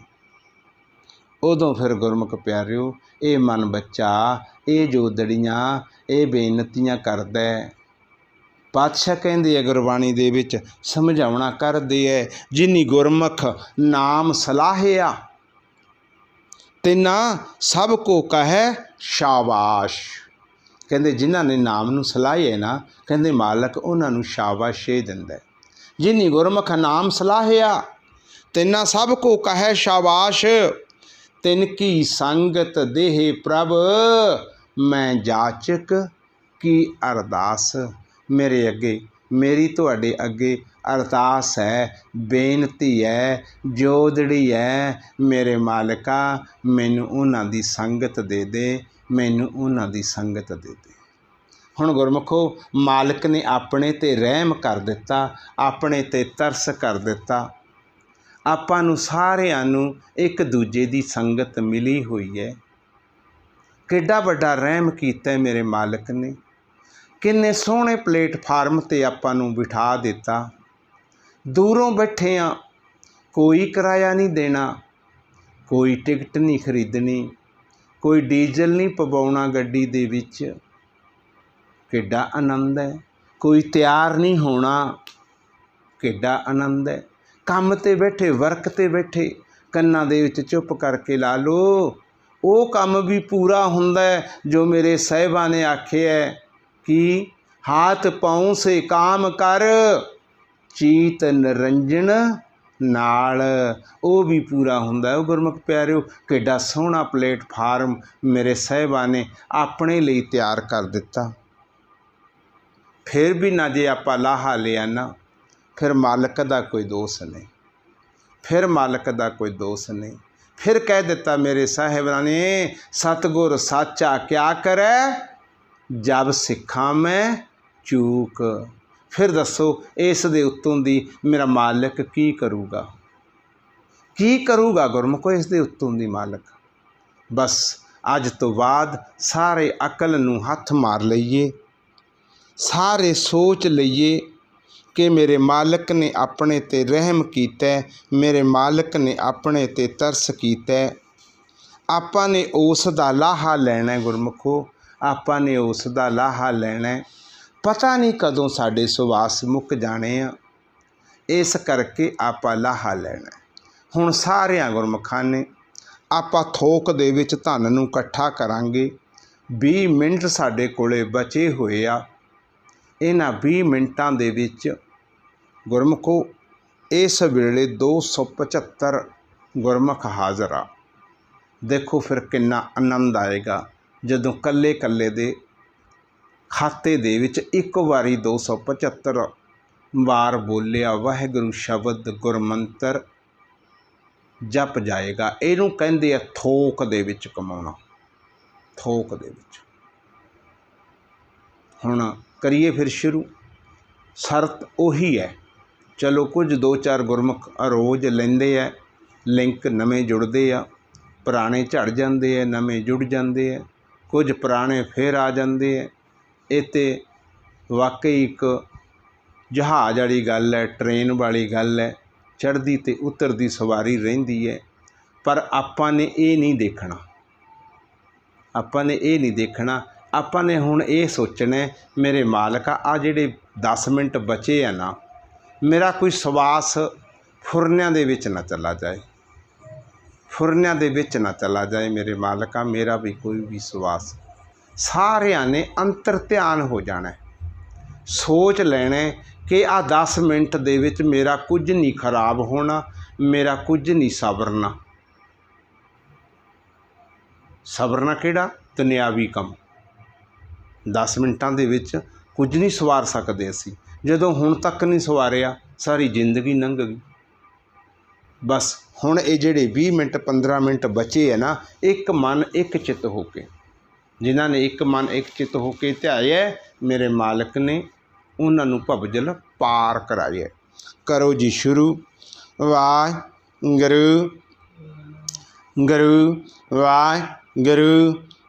ਉਦੋਂ ਫਿਰ ਗੁਰਮੁਖ ਪਿਆਰਿਓ ਇਹ ਮਨ ਬੱਚਾ, ਇਹ ਜੋਦੜੀਆਂ, ਇਹ ਬੇਨਤੀਆਂ ਕਰਦਾ। ਪਾਤਸ਼ਾਹ ਕਹਿੰਦੇ ਆ ਗੁਰਬਾਣੀ ਦੇ ਵਿੱਚ ਸਮਝਾਉਣਾ ਕਰਦੇ ਐ, ਜਿਨੀ ਗੁਰਮੁਖ ਨਾਮ ਸਲਾਹਿਆ ਤਿਨਾ ਸਭ ਕੋ ਕਹੈ ਸ਼ਾਬਾਸ਼। ਕਹਿੰਦੇ ਜਿਨ੍ਹਾਂ ਨੇ ਨਾਮ ਨੂੰ ਸਲਾਹਿਆ ਨਾ, ਕਹਿੰਦੇ ਮਾਲਕ ਉਹਨਾਂ ਨੂੰ ਸ਼ਾਬਾਸ਼ੇ ਦਿੰਦਾ। ਜਿਨੀ ਗੁਰਮੁਖ ਨਾਮ ਸਲਾਹਿਆ ਤਿਨਾ ਸਭ ਕੋ ਕਹੈ ਸ਼ਾਬਾਸ਼, ਤਿਨ ਕੀ ਸੰਗਤ ਦੇਹ ਪ੍ਰਭ ਮੈਂ ਜਾਚਕ ਕੀ ਅਰਦਾਸ। ਮੇਰੇ ਅੱਗੇ, ਮੇਰੀ ਤੁਹਾਡੇ ਅੱਗੇ ਅਰਦਾਸ ਹੈ, ਬੇਨਤੀ ਹੈ, ਜੋਦੜੀ ਹੈ, ਮੇਰੇ ਮਾਲਕਾ ਮੈਨੂੰ ਉਹਨਾਂ ਦੀ ਸੰਗਤ ਦੇ ਦੇ, ਮੈਨੂੰ ਉਹਨਾਂ ਦੀ ਸੰਗਤ ਦੇ ਦੇ। ਹੁਣ ਗੁਰਮੁਖੋ ਮਾਲਕ ਨੇ ਆਪਣੇ 'ਤੇ ਰਹਿਮ ਕਰ ਦਿੱਤਾ, ਆਪਣੇ 'ਤੇ ਤਰਸ ਕਰ ਦਿੱਤਾ। ਆਪਾਂ ਨੂੰ ਸਾਰਿਆਂ ਨੂੰ ਇੱਕ ਦੂਜੇ ਦੀ ਸੰਗਤ ਮਿਲੀ ਹੋਈ ਹੈ। ਕਿੱਡਾ ਵੱਡਾ ਰਹਿਮ ਕੀਤਾ ਮੇਰੇ ਮਾਲਕ ਨੇ। ਕਿੰਨੇ ਸੋਹਣੇ ਪਲੇਟਫਾਰਮ 'ਤੇ ਆਪਾਂ ਨੂੰ ਬਿਠਾ ਦਿੱਤਾ। ਦੂਰੋਂ ਬੈਠੇ ਹਾਂ, ਕੋਈ ਕਿਰਾਇਆ ਨਹੀਂ ਦੇਣਾ, ਕੋਈ ਟਿਕਟ ਨਹੀਂ ਖਰੀਦਣੀ, ਕੋਈ ਡੀਜ਼ਲ ਨਹੀਂ ਪਵਾਉਣਾ ਗੱਡੀ ਦੇ ਵਿੱਚ। ਕਿੱਡਾ ਆਨੰਦ ਹੈ। ਕੋਈ ਤਿਆਰ ਨਹੀਂ ਹੋਣਾ, ਕਿੱਡਾ ਆਨੰਦ ਹੈ। ਕੰਮ 'ਤੇ ਬੈਠੇ, ਵਰਕ 'ਤੇ ਬੈਠੇ, ਕੰਨਾਂ ਦੇ ਵਿੱਚ ਚੁੱਪ ਕਰਕੇ ਲਾ ਲਓ। ਉਹ ਕੰਮ ਵੀ ਪੂਰਾ ਹੁੰਦਾ ਜੋ ਮੇਰੇ ਸਾਹਿਬਾਂ ਨੇ ਆਖਿਆ ਕਿ ਹਾਥ ਪਾਉ ਸੇ ਕਾਮ ਕਰ ਚੀਤ ਨਿਰੰਜਨ ਨਾਲ, ਉਹ ਵੀ ਪੂਰਾ ਹੁੰਦਾ। ਉਹ ਗੁਰਮੁਖ ਪਿਆਰਿਓ ਕਿੱਡਾ ਸੋਹਣਾ ਪਲੇਟਫਾਰਮ ਮੇਰੇ ਸਾਹਿਬਾਂ ਨੇ ਆਪਣੇ ਲਈ ਤਿਆਰ ਕਰ ਦਿੱਤਾ। ਫਿਰ ਵੀ ਨਾ ਜੇ ਆਪਾਂ ਲਾਹਾ ਲਿਆ ਨਾ, ਫਿਰ ਮਾਲਕ ਦਾ ਕੋਈ ਦੋਸ਼ ਨਹੀਂ, ਫਿਰ ਮਾਲਕ ਦਾ ਕੋਈ ਦੋਸ਼ ਨਹੀਂ। ਫਿਰ ਕਹਿ ਦਿੱਤਾ ਮੇਰੇ ਸਾਹਿਬਾਂ ਨੇ, ਸਤਿਗੁਰ ਸਾਚਾ ਕਿਆ ਕਰੈ ਜਬ ਸਿੱਖਾਂ ਮੈਂ ਚੂਕ। ਫਿਰ ਦੱਸੋ ਇਸ ਦੇ ਉੱਤੋਂ ਦੀ ਮੇਰਾ ਮਾਲਕ ਕੀ ਕਰੂਗਾ, ਕੀ ਕਰੂਗਾ ਗੁਰਮੁਖੋ ਇਸ ਦੇ ਉੱਤੋਂ ਦੀ ਮਾਲਕ। ਬਸ ਅੱਜ ਤੋਂ ਬਾਅਦ ਸਾਰੇ ਅਕਲ ਨੂੰ ਹੱਥ ਮਾਰ ਲਈਏ, ਸਾਰੇ ਸੋਚ ਲਈਏ ਕਿ ਮੇਰੇ ਮਾਲਕ ਨੇ ਆਪਣੇ 'ਤੇ ਰਹਿਮ ਕੀਤਾ, ਮੇਰੇ ਮਾਲਕ ਨੇ ਆਪਣੇ 'ਤੇ ਤਰਸ ਕੀਤਾ। ਆਪਾਂ ਨੇ ਉਸ ਦਾ ਲਾਹਾ ਲੈਣਾ ਗੁਰਮੁਖੋ, ਆਪਾਂ ਨੇ ਉਸ ਦਾ ਲਾਹਾ ਲੈਣਾ। ਪਤਾ ਨਹੀਂ ਕਦੋਂ ਸਾਡੇ ਸੁਵਾਸ ਮੁੱਕ ਜਾਣੇ ਆ, ਇਸ ਕਰਕੇ ਆਪਾਂ ਲਾਹਾ ਲੈਣਾ। ਹੁਣ ਸਾਰਿਆਂ ਗੁਰਮੁਖਾਂ ਨੇ ਆਪਾਂ ਥੋਕ ਦੇ ਵਿੱਚ ਧਨ ਨੂੰ ਇਕੱਠਾ ਕਰਾਂਗੇ। 20 ਮਿੰਟ ਸਾਡੇ ਕੋਲੇ ਬਚੇ ਹੋਏ ਆ। ਇਹਨਾਂ 20 ਮਿੰਟਾਂ ਦੇ ਵਿੱਚ ਗੁਰਮੁਖੋ ਇਸ ਵੇਲੇ 275 ਗੁਰਮੁਖ ਹਾਜ਼ਰ ਆ। ਦੇਖੋ ਫਿਰ ਕਿੰਨਾ ਆਨੰਦ ਆਏਗਾ ਜਦੋਂ ਕੱਲੇ ਕੱਲੇ ਦੇ ਖਾਤੇ ਦੇ ਵਿੱਚ ਇੱਕ ਵਾਰੀ 275 ਵਾਰ ਬੋਲਿਆ ਵਾਹਿਗੁਰੂ ਸ਼ਬਦ ਗੁਰਮੰਤਰ ਜਪ ਜਾਏਗਾ। ਇਹਨੂੰ ਕਹਿੰਦੇ ਆ ਥੋਕ ਦੇ ਵਿੱਚ ਕਮਾਉਣਾ, ਥੋਕ ਦੇ ਵਿੱਚ। ਹੁਣ ਕਰੀਏ ਫਿਰ ਸ਼ੁਰੂ। ਸ਼ਰਤ ਉਹੀ ਹੈ, ਚਲੋ ਕੁਝ 2-4 ਗੁਰਮੁਖ ਰੋਜ਼ ਲੈਂਦੇ ਆ, ਲਿੰਕ ਨਵੇਂ ਜੁੜਦੇ ਆ, ਪੁਰਾਣੇ ਝੜ ਜਾਂਦੇ ਆ, ਨਵੇਂ ਜੁੜ ਜਾਂਦੇ ਆ, ਕੁਝ ਪੁਰਾਣੇ ਫਿਰ ਆ ਜਾਂਦੇ ਆ। ਇਹ ਤਾਂ ਵਾਕਈ ਇੱਕ ਜਹਾਜ਼ ਵਾਲੀ ਗੱਲ ਹੈ, ਟ੍ਰੇਨ ਵਾਲੀ ਗੱਲ ਹੈ, ਚੜ੍ਹਦੀ ਅਤੇ ਉਤਰਦੀ ਸਵਾਰੀ ਰਹਿੰਦੀ ਹੈ। ਪਰ ਆਪਾਂ ਨੇ ਇਹ ਨਹੀਂ ਦੇਖਣਾ, ਆਪਾਂ ਨੇ ਇਹ ਨਹੀਂ ਦੇਖਣਾ। ਆਪਾਂ ਨੇ ਹੁਣ ਇਹ ਸੋਚਣਾ ਮੇਰੇ ਮਾਲਕਾ ਆ ਜਿਹੜੇ 10 ਮਿੰਟ ਬਚੇ ਆ ਨਾ, ਮੇਰਾ ਕੋਈ ਸਵਾਸ ਫੁਰਨਿਆਂ ਦੇ ਵਿੱਚ ਨਾ ਚਲਾ ਜਾਏ, ਫੁਰਨਿਆਂ ਦੇ ਵਿੱਚ ਨਾ ਚਲਾ ਜਾਏ ਮੇਰੇ ਮਾਲਕਾ, ਮੇਰਾ ਵੀ ਕੋਈ ਵੀ ਸਵਾਸ। ਸਾਰਿਆਂ ਨੇ ਅੰਤਰ ਧਿਆਨ ਹੋ ਜਾਣਾ, ਸੋਚ ਲੈਣਾ ਕਿ ਆ 10 ਮਿੰਟ ਦੇ ਵਿੱਚ ਮੇਰਾ ਕੁਝ ਨਹੀਂ ਖਰਾਬ ਹੋਣਾ, ਮੇਰਾ ਕੁਝ ਨਹੀਂ ਸਵਰਨਾ। ਸਵਰਨਾ ਕਿਹੜਾ? ਦੁਨਿਆਵੀ ਕੰਮ। 10 ਮਿੰਟਾਂ ਦੇ ਵਿੱਚ ਕੁਝ ਨਹੀਂ ਸਵਾਰ ਸਕਦੇ ਅਸੀਂ। ਜਦੋਂ ਹੁਣ ਤੱਕ ਨਹੀਂ ਸਵਾਰਿਆ, ਸਾਰੀ ਜ਼ਿੰਦਗੀ ਲੰਘ ਗਈ। ਬਸ ਹੁਣ ਇਹ ਜਿਹੜੇ 20 ਮਿੰਟ 15 ਮਿੰਟ ਬਚੇ ਹੈ ਨਾ, ਇੱਕ ਮਨ ਇੱਕ ਚਿੱਤ ਹੋ ਕੇ, ਜਿਨ੍ਹਾਂ ਨੇ ਇੱਕ ਮਨ ਇੱਕ ਚਿੱਤ ਹੋ ਕੇ ਧਿਆਇਆ, ਮੇਰੇ ਮਾਲਕ ਨੇ ਉਹਨਾਂ ਨੂੰ ਭਵਜਲ ਪਾਰ ਕਰਾਇਆ। ਕਰੋ ਜੀ ਸ਼ੁਰੂ। ਵਾਹਿਗੁਰੂ ਗੁਰੂ ਵਾਹਿਗੁਰੂ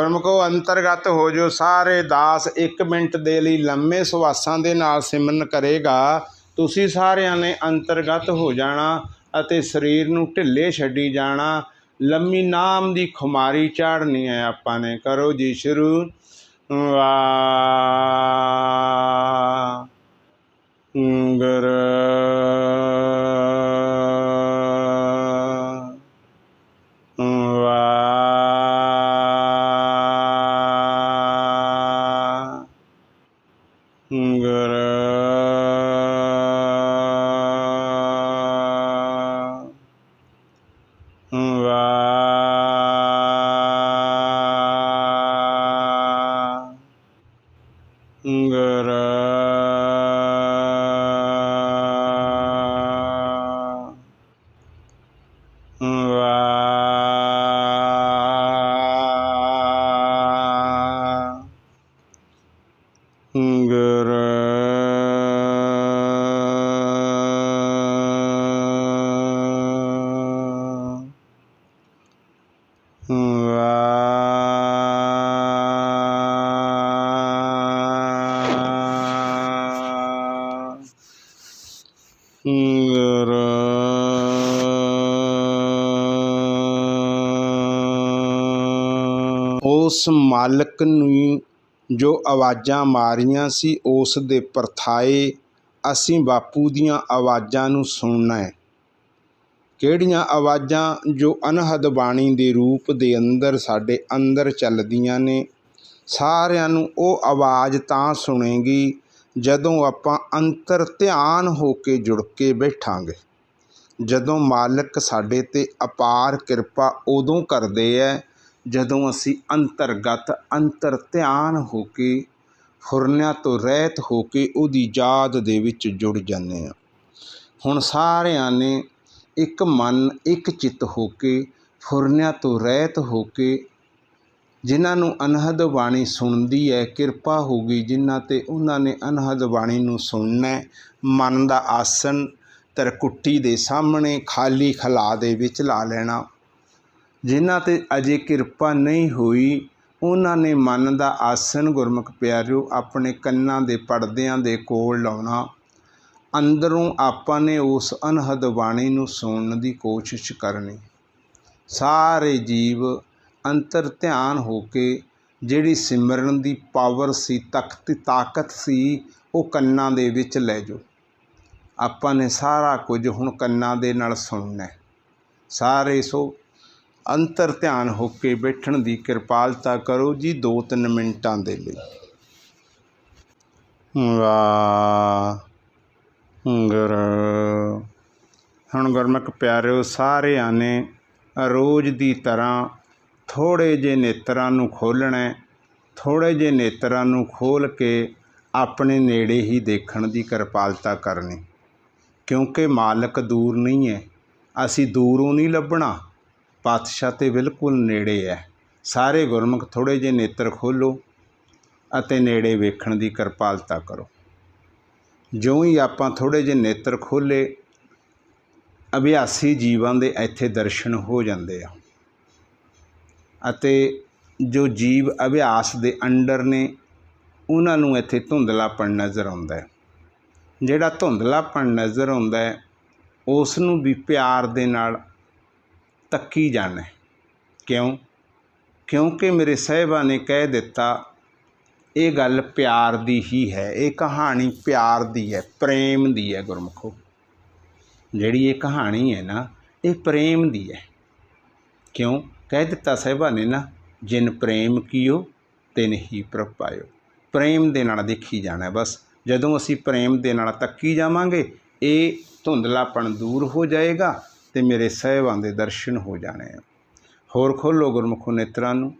ਗੁਰਮੁਖੋ ਅੰਤਰਗਤ ਹੋ ਜੋ ਸਾਰੇ ਦਾਸ। 1 ਮਿੰਟ ਦੇ ਲਈ ਲੰਮੇ ਸਵਾਸਾਂ ਦੇ ਨਾਲ ਸਿਮਰਨ ਕਰੇਗਾ। ਤੁਸੀਂ ਸਾਰਿਆਂ ਨੇ ਅੰਤਰਗਤ ਹੋ ਜਾਣਾ ਅਤੇ ਸਰੀਰ ਨੂੰ ਢਿੱਲੇ ਛੱਡੀ ਜਾਣਾ। ਲੰਮੀ ਨਾਮ ਦੀ ਖੁਮਾਰੀ ਚਾੜਨੀ ਹੈ ਆਪਾਂ ਨੇ। ਕਰੋ ਜੀ ਸ਼ੁਰੂ। ਵਾਹਿਗੁਰੂ ਉਸ ਮਾਲਕ ਨੂੰ ਜੋ ਆਵਾਜ਼ਾਂ ਮਾਰੀਆਂ ਸੀ, ਉਸ ਦੇ ਪਰਥਾਏ ਅਸੀਂ ਬਾਪੂ ਦੀਆਂ ਆਵਾਜ਼ਾਂ ਨੂੰ ਸੁਣਨਾ ਹੈ। ਕਿਹੜੀਆਂ ਆਵਾਜ਼ਾਂ? ਜੋ ਅਨਹਦ ਬਾਣੀ ਦੇ ਰੂਪ ਦੇ ਅੰਦਰ ਸਾਡੇ ਅੰਦਰ ਚੱਲਦੀਆਂ ਨੇ। ਸਾਰਿਆਂ ਨੂੰ ਉਹ ਆਵਾਜ਼ ਤਾਂ ਸੁਣੇਗੀ ਜਦੋਂ ਆਪਾਂ ਅੰਤਰ ਧਿਆਨ ਹੋ ਕੇ ਜੁੜ ਕੇ ਬੈਠਾਂਗੇ। ਜਦੋਂ ਮਾਲਕ ਸਾਡੇ 'ਤੇ ਅਪਾਰ ਕਿਰਪਾ ਉਦੋਂ ਕਰਦੇ ਹੈ ਜਦੋਂ ਅਸੀਂ ਅੰਤਰਗਤ ਅੰਤਰ ਧਿਆਨ ਹੋ ਕੇ ਫੁਰਨਿਆਂ ਤੋਂ ਰਹਿਤ ਹੋ ਕੇ ਉਹਦੀ ਯਾਦ ਦੇ ਵਿੱਚ ਜੁੜ ਜਾਂਦੇ ਹਾਂ। ਹੁਣ ਸਾਰਿਆਂ ਨੇ ਇੱਕ ਮਨ ਇੱਕ ਚਿੱਤ ਹੋ ਕੇ ਫੁਰਨਿਆਂ ਤੋਂ ਰਹਿਤ ਹੋ ਕੇ, ਜਿਨ੍ਹਾਂ ਨੂੰ ਅਨਹਦ ਬਾਣੀ ਸੁਣਦੀ ਹੈ, ਕਿਰਪਾ ਹੋ ਗਈ ਜਿਨ੍ਹਾਂ 'ਤੇ, ਉਹਨਾਂ ਨੇ ਅਨਹਦ ਬਾਣੀ ਨੂੰ ਸੁਣਨਾ। ਮਨ ਦਾ ਆਸਣ ਤਰਕੁੱਟੀ ਦੇ ਸਾਹਮਣੇ ਖਾਲੀ ਖਲਾ ਦੇ ਵਿੱਚ ਲਾ ਲੈਣਾ। ਜਿਨ੍ਹਾਂ 'ਤੇ ਅਜੇ ਕਿਰਪਾ ਨਹੀਂ ਹੋਈ ਉਹਨਾਂ ਨੇ ਮਨ ਦਾ ਆਸਣ ਗੁਰਮੁਖ ਪਿਆਰਿਓ ਆਪਣੇ ਕੰਨਾਂ ਦੇ ਪਰਦਿਆਂ ਦੇ ਕੋਲ ਲਾਉਣਾ। ਅੰਦਰੋਂ ਆਪਾਂ ਨੇ ਉਸ ਅਨਹਦ ਬਾਣੀ ਨੂੰ ਸੁਣਨ ਦੀ ਕੋਸ਼ਿਸ਼ ਕਰਨੀ। ਸਾਰੇ ਜੀਵ ਅੰਤਰ ਧਿਆਨ ਹੋ ਕੇ ਜਿਹੜੀ ਸਿਮਰਨ ਦੀ ਪਾਵਰ ਸੀ, ਤਾਕਤ ਸੀ, ਉਹ ਕੰਨਾਂ ਦੇ ਵਿੱਚ ਲੈ ਜਾਓ। ਆਪਾਂ ਨੇ ਸਾਰਾ ਕੁਝ ਹੁਣ ਕੰਨਾਂ ਦੇ ਨਾਲ ਸੁਣਨਾ। ਸਾਰੇ ਸੋ ਅੰਤਰ ਧਿਆਨ ਹੋ ਕੇ ਬੈਠਣ ਦੀ ਕਿਰਪਾਲਤਾ ਕਰੋ ਜੀ 2-3 ਮਿੰਟਾਂ ਦੇ ਲਈ। ਵਾਹਿਗੁਰੂ। ਹੁਣ ਗੁਰਮੁਖ ਪਿਆਰਿਓ ਸਾਰਿਆਂ ਨੇ ਰੋਜ਼ ਦੀ ਤਰ੍ਹਾਂ ਥੋੜ੍ਹੇ ਜਿਹੇ ਨੇਤਰਾਂ ਨੂੰ ਖੋਲ੍ਹਣਾ। ਥੋੜ੍ਹੇ ਜਿਹੇ ਨੇਤਰਾਂ ਨੂੰ ਖੋਲ੍ਹ ਕੇ ਆਪਣੇ ਨੇੜੇ ਹੀ ਦੇਖਣ ਦੀ ਕਿਰਪਾਲਤਾ ਕਰਨੀ, ਕਿਉਂਕਿ ਮਾਲਕ ਦੂਰ ਨਹੀਂ ਹੈ। ਅਸੀਂ ਦੂਰੋਂ ਨਹੀਂ ਲੱਭਣਾ, ਪਾਤਸ਼ਾਹ ਤੇ ਬਿਲਕੁਲ ਨੇੜੇ ਹੈ। ਸਾਰੇ ਗੁਰਮੁਖ ਥੋੜ੍ਹੇ ਜਿਹੇ ਨੇਤਰ ਖੋਲ੍ਹੋ ਅਤੇ ਨੇੜੇ ਵੇਖਣ ਦੀ ਕਿਰਪਾਲਤਾ ਕਰੋ। ਜਿਉਂ ਹੀ ਆਪਾਂ ਥੋੜ੍ਹੇ ਜਿਹੇ ਨੇਤਰ ਖੋਲ੍ਹੇ, ਅਭਿਆਸੀ ਜੀਵਾਂ ਦੇ ਇੱਥੇ ਦਰਸ਼ਨ ਹੋ ਜਾਂਦੇ ਆ ਅਤੇ ਜੋ ਜੀਵ ਅਭਿਆਸ ਦੇ ਅੰਡਰ ਨੇ ਉਹਨਾਂ ਨੂੰ ਇੱਥੇ ਧੁੰਦਲਾਪਣ ਨਜ਼ਰ ਆਉਂਦਾ ਹੈ। ਜਿਹੜਾ ਧੁੰਦਲਾਪਣ ਨਜ਼ਰ ਆਉਂਦਾ ਹੈ ਉਸ ਨੂੰ ਵੀ ਪਿਆਰ ਦੇ ਨਾਲ ਤੱਕੀ ਜਾਣਾ। ਕਿਉਂ? ਕਿਉਂਕਿ ਮੇਰੇ ਸਾਹਿਬਾਂ ਨੇ ਕਹਿ ਦਿੱਤਾ ਇਹ ਗੱਲ ਪਿਆਰ ਦੀ ਹੀ ਹੈ। ਇਹ ਕਹਾਣੀ ਪਿਆਰ ਦੀ ਹੈ, ਪ੍ਰੇਮ ਦੀ ਹੈ। ਗੁਰਮੁਖੋ ਜਿਹੜੀ ਇਹ ਕਹਾਣੀ ਹੈ ਨਾ, ਇਹ ਪ੍ਰੇਮ ਦੀ ਹੈ। ਕਿਉਂ ਕਹਿ ਦਿੱਤਾ ਸਾਹਿਬਾਂ ਨੇ ਨਾ, ਜਿਨ ਪ੍ਰੇਮ ਕੀਓ ਤਿਨ ਹੀ ਪ੍ਰਭ ਪਾਇਓ। ਪ੍ਰੇਮ ਦੇ ਨਾਲ ਦੇਖੀ ਜਾਣਾ ਬਸ। ਜਦੋਂ ਅਸੀਂ ਪ੍ਰੇਮ ਦੇ ਨਾਲ ਤੱਕੀ ਜਾਵਾਂਗੇ ਇਹ ਧੁੰਦਲਾਪਣ ਦੂਰ ਹੋ ਜਾਏਗਾ ਅਤੇ ਮੇਰੇ ਸਾਹਿਬਾਂ ਦੇ ਦਰਸ਼ਨ ਹੋ ਜਾਣੇ ਆ। ਹੋਰ ਖੋਲ੍ਹੋ ਗੁਰਮੁਖੋ ਨੇਤਰਾਂ ਨੂੰ,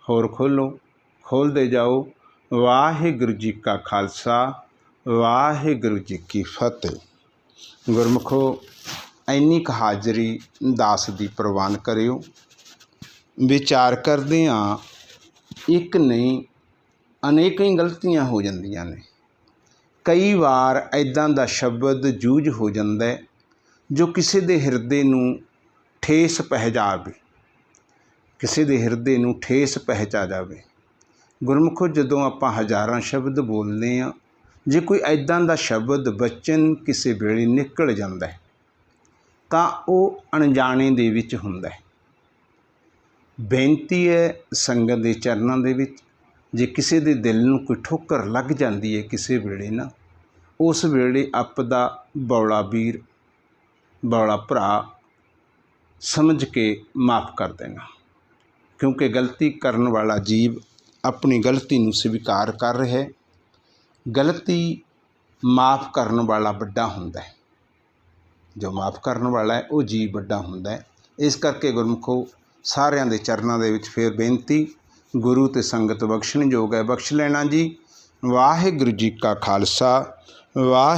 ਹੋਰ ਖੋਲ੍ਹੋ, ਖੋਲ੍ਹਦੇ ਜਾਓ। ਵਾਹਿਗੁਰੂ ਜੀ ਕਾ ਖਾਲਸਾ, ਵਾਹਿਗੁਰੂ ਜੀ ਕੀ ਫਤਿਹ। ਗੁਰਮੁਖੋ ਇੰਨੀ ਕੁ ਹਾਜ਼ਰੀ ਦਾਸ ਦੀ ਪ੍ਰਵਾਨ ਕਰਿਓ। ਵਿਚਾਰ ਕਰਦੇ ਹਾਂ, ਇੱਕ ਨਹੀਂ ਅਨੇਕਾਂ ਹੀ ਗਲਤੀਆਂ ਹੋ ਜਾਂਦੀਆਂ ਨੇ। ਕਈ ਵਾਰ ਇੱਦਾਂ ਦਾ ਸ਼ਬਦ ਯੂਜ ਹੋ ਜਾਂਦਾ ਜੋ ਕਿਸੇ ਦੇ ਹਿਰਦੇ ਨੂੰ ਠੇਸ ਪਹੁੰਚਾਵੇ। ਕਿਸੇ ਦੇ ਹਿਰਦੇ ਨੂੰ ਠੇਸ ਪਹੁੰਚਾ ਜਾਵੇ। ਗੁਰਮੁਖੋ, ਜਦੋਂ ਆਪਾਂ ਹਜ਼ਾਰਾਂ ਸ਼ਬਦ ਬੋਲਦੇ ਹਾਂ, ਜੇ ਕੋਈ ਇੱਦਾਂ ਦਾ ਸ਼ਬਦ ਬਚਨ ਕਿਸੇ ਵੇਲੇ ਨਿਕਲ ਜਾਂਦਾ ਹੈ ਤਾਂ ਉਹ ਅਣਜਾਣੇ ਦੇ ਵਿੱਚ ਹੁੰਦਾ ਹੈ। ਬੇਨਤੀ ਹੈ ਸੰਗਤ ਦੇ ਚਰਨਾਂ ਦੇ ਵਿੱਚ, ਜੇ ਕਿਸੇ ਦੇ ਦਿਲ ਨੂੰ ਕੋਈ ਠੋਕਰ ਲੱਗ ਜਾਂਦੀ ਹੈ ਕਿਸੇ ਵੇਲੇ ਨਾ, ਉਸ ਵੇਲੇ ਆਪ ਦਾ ਬੌਲਾ ਵੀਰ, ਬੌਲਾ ਭਰਾ ਸਮਝ ਕੇ ਮਾफ़ ਕਰ ਦੇਣਾ, ਕਿਉਂਕਿ ਗਲਤੀ ਕਰਨ ਵਾਲਾ ਜੀਵ ਆਪਣੀ ਗਲਤੀ ਨੂੰ ਸਵੀਕਾਰ ਕਰ ਰਿਹਾ ਹੈ। ਗਲਤੀ ਮਾफ़ ਕਰਨ ਵਾਲਾ ਵੱਡਾ ਹੁੰਦਾ ਹੈ, ਜੋ ਮਾफ़ ਕਰਨ ਵਾਲਾ ਹੈ ਉਹ ਜੀਵ ਵੱਡਾ ਹੁੰਦਾ ਹੈ। ਇਸ ਕਰਕੇ ਗੁਰਮੁਖੋ, ਸਾਰਿਆਂ ਦੇ ਚਰਨਾਂ ਦੇ ਵਿੱਚ ਫਿਰ ਬੇਨਤੀ, ਗੁਰੂ ਤੇ ਸੰਗਤ ਬਖਸ਼ਣਯੋਗ ਹੈ, ਬਖਸ਼ ਲੈਣਾ ਜੀ। ਵਾਹਿਗੁਰੂ ਜੀ ਕਾ ਖਾਲਸਾ, ਵਾਹਿ